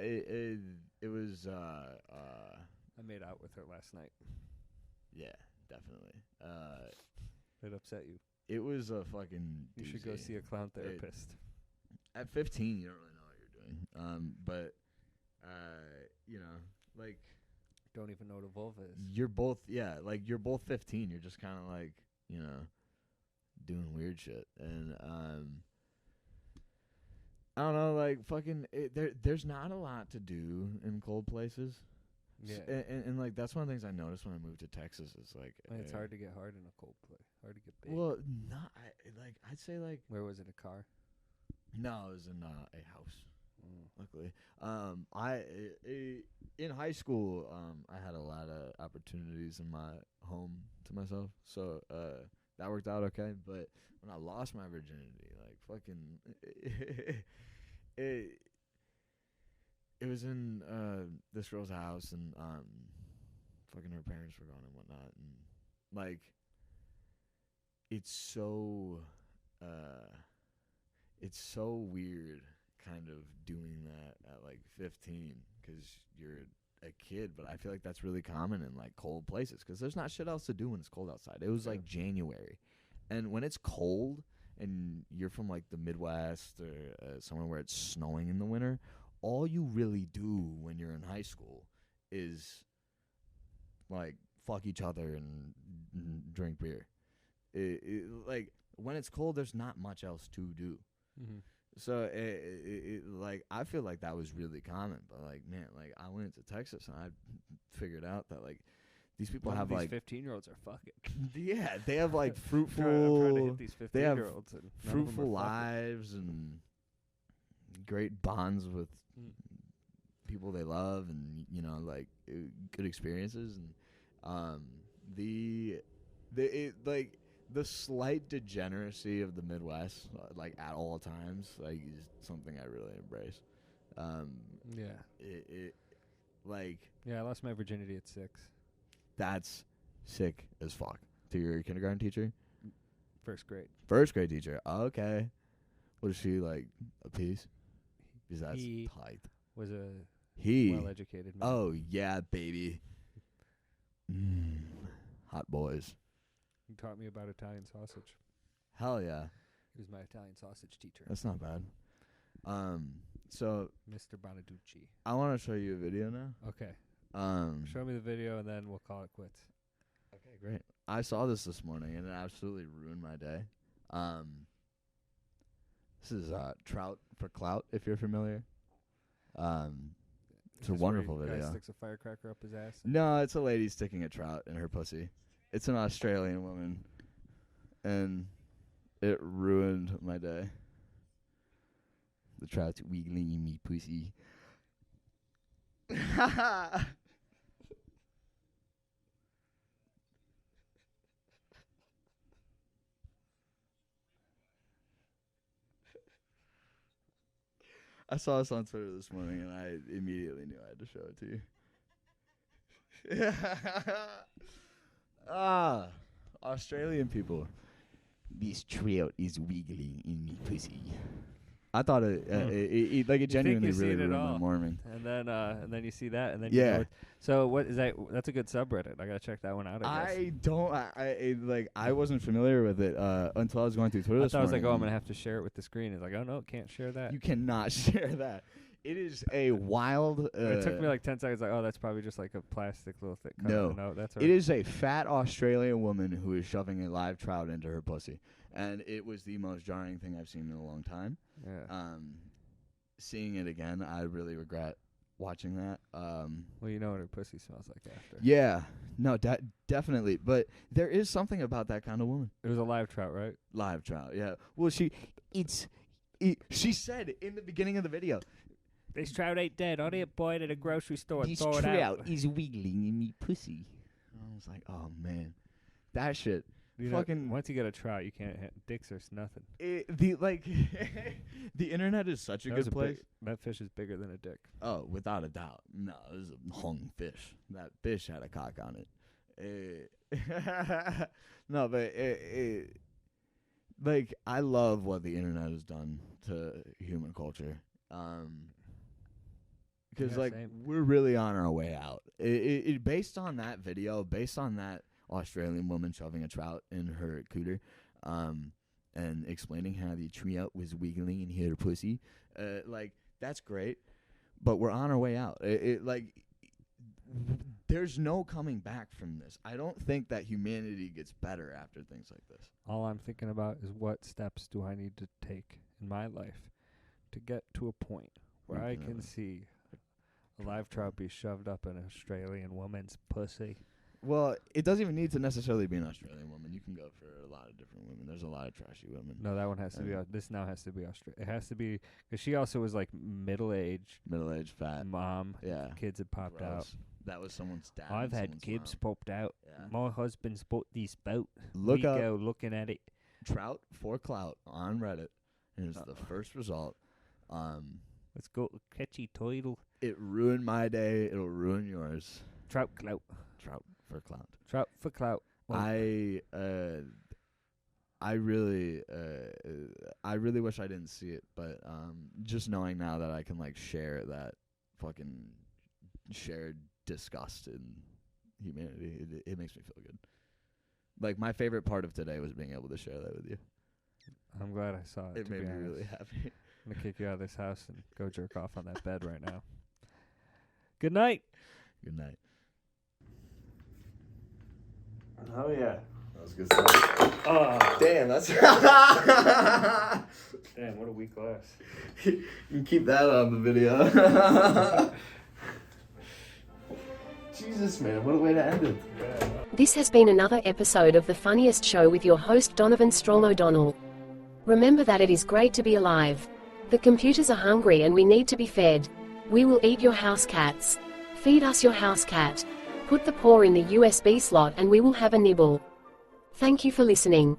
it was I made out with her last night. yeah, definitely. It upset you. It was a fucking. You should go doozy. see a clown therapist. At 15, you don't really know what you're doing. But you know, like Don't even know what a vulva is. you're both, like you're both 15. You're just kind of like, you know, doing weird shit, and I don't know, like fucking. There's not a lot to do in cold places. Yeah. And like that's one of the things I noticed when I moved to Texas. It's like And it's hard to get hard in a cold place. Hard to get big. Well, I'd say like Where was it? A car? no, it was in a house. Mm. Luckily, in high school, I had a lot of opportunities in my home to myself, so that worked out okay. But when I lost my virginity, like fucking, it was in this girl's house, and fucking her parents were gone and whatnot, and like it's so weird kind of doing that at like 15 because you're a kid, but I feel like that's really common in like cold places because there's not shit else to do when it's cold outside. It was like January, and when it's cold and you're from like the Midwest or somewhere where it's snowing in the winter, all you really do when you're in high school is like fuck each other and drink beer. Like when it's cold, there's not much else to do. Mm-hmm. So like I feel like that was really common, but like man, like I went to Texas and I figured out that like these people have like 15-year-olds are fucking. yeah, they have like I'm trying to hit fruitful these they have 15-year-olds. And none of them fruitful are fucking. lives and great bonds with people they love, and you know like good experiences, and the slight degeneracy of the Midwest, like at all times, like is something I really embrace. Yeah. It like Yeah, I lost my virginity at 6. that's sick as fuck. To your kindergarten teacher, First grade. first grade teacher. Okay, was she like a piece? Because that's He tight. Was a He. well-educated man. Oh yeah, baby. Hot boys. He taught me about Italian sausage. Hell yeah. He was my Italian sausage teacher. That's not bad. So Mr. Bonaducci. I want to show you a video now. Okay. Show Show me the video and then we'll call it quits. Okay, great. I saw this morning and it absolutely ruined my day. This is Trout for Clout, if you're familiar. It's a Is this where wonderful Guy video. sticks a firecracker up his ass. No, it's a lady sticking a trout in her pussy. It's an Australian woman, and it ruined my day. The trout's wiggling in me pussy. I saw this on Twitter this morning, and I immediately knew I had to show it to you. Australian people. This trout is wiggling in me pussy. I thought it genuinely really ruined my morning. And then you see that, and then Yeah. You know so what is that? That's a good subreddit. I gotta check that one out. I guess. I wasn't familiar with it until I was going through Twitter. I this thought I was like, morning. oh, I'm gonna have to share it with the screen. It's like, oh no, can't share that. You cannot share that. It is a wild. It took me like 10 seconds. Like, oh, that's probably just like a plastic little thick. No, that's it is a fat Australian woman who is shoving a live trout into her pussy, and it was the most jarring thing I've seen in a long time. Yeah. seeing it again, I really regret watching that. Well, you know what her pussy smells like after. Yeah, no, definitely. But there is something about that kind of woman. It was a live trout, right? Live trout, yeah. Well, she said in the beginning of the video, This trout ain't dead. I didn't buy it at a grocery store and this throw it out. trout is wiggling in me pussy. I was like, oh man, that shit. You Fucking know, once you get a trout, you can't. Dicks are nothing. The internet is such a good place. That fish is bigger than a dick. Oh, without a doubt. No, this is a hung fish. That fish had a cock on it. No, but like I love what the internet has done to human culture. Because we're really on our way out. Based on that video, based on that Australian woman shoving a trout in her cooter, and explaining how the trout was wiggling in her pussy, like that's great, but we're on our way out. There's no coming back from this. I don't think that humanity gets better after things like this. All I'm thinking about is what steps do I need to take in my life to get to a point where I can see a live trout be shoved up an Australian woman's pussy. Well, it doesn't even need to necessarily be an Australian woman. You can go for a lot of different women. There's a lot of trashy women. No, that one has to be. This now has to be Australian. It has to be because she also was like middle-aged, fat mom. Yeah, kids had popped out. That was someone's dad. I've had kids popped out. Yeah. My husband's bought this boat. Look up. Go looking at it. Trout for clout on Reddit. Here's the first result. Let's go catchy title. It ruined my day. It'll ruin yours. Trout clout. Trout for clout. Trout for clout. I really wish I didn't see it, but just knowing now that I can like share that fucking shared disgust in humanity, it makes me feel good. Like my favorite part of today was being able to share that with you. I'm glad I saw it. It made me really happy. I'm gonna kick you out of this house and go jerk off on that bed right now. Good night. Good night. Oh yeah. That was good stuff. Oh Damn, that's damn! What a weak glass. You can keep that on the video. Jesus, man, what a way to end it. Yeah. This has been another episode of The Funniest Show with your host Donovan Stroll O'Donnell. Remember that it is great to be alive. The computers are hungry and we need to be fed. We will eat your house cats. Feed us your house cat. Put the paw in the USB slot and we will have a nibble. Thank you for listening.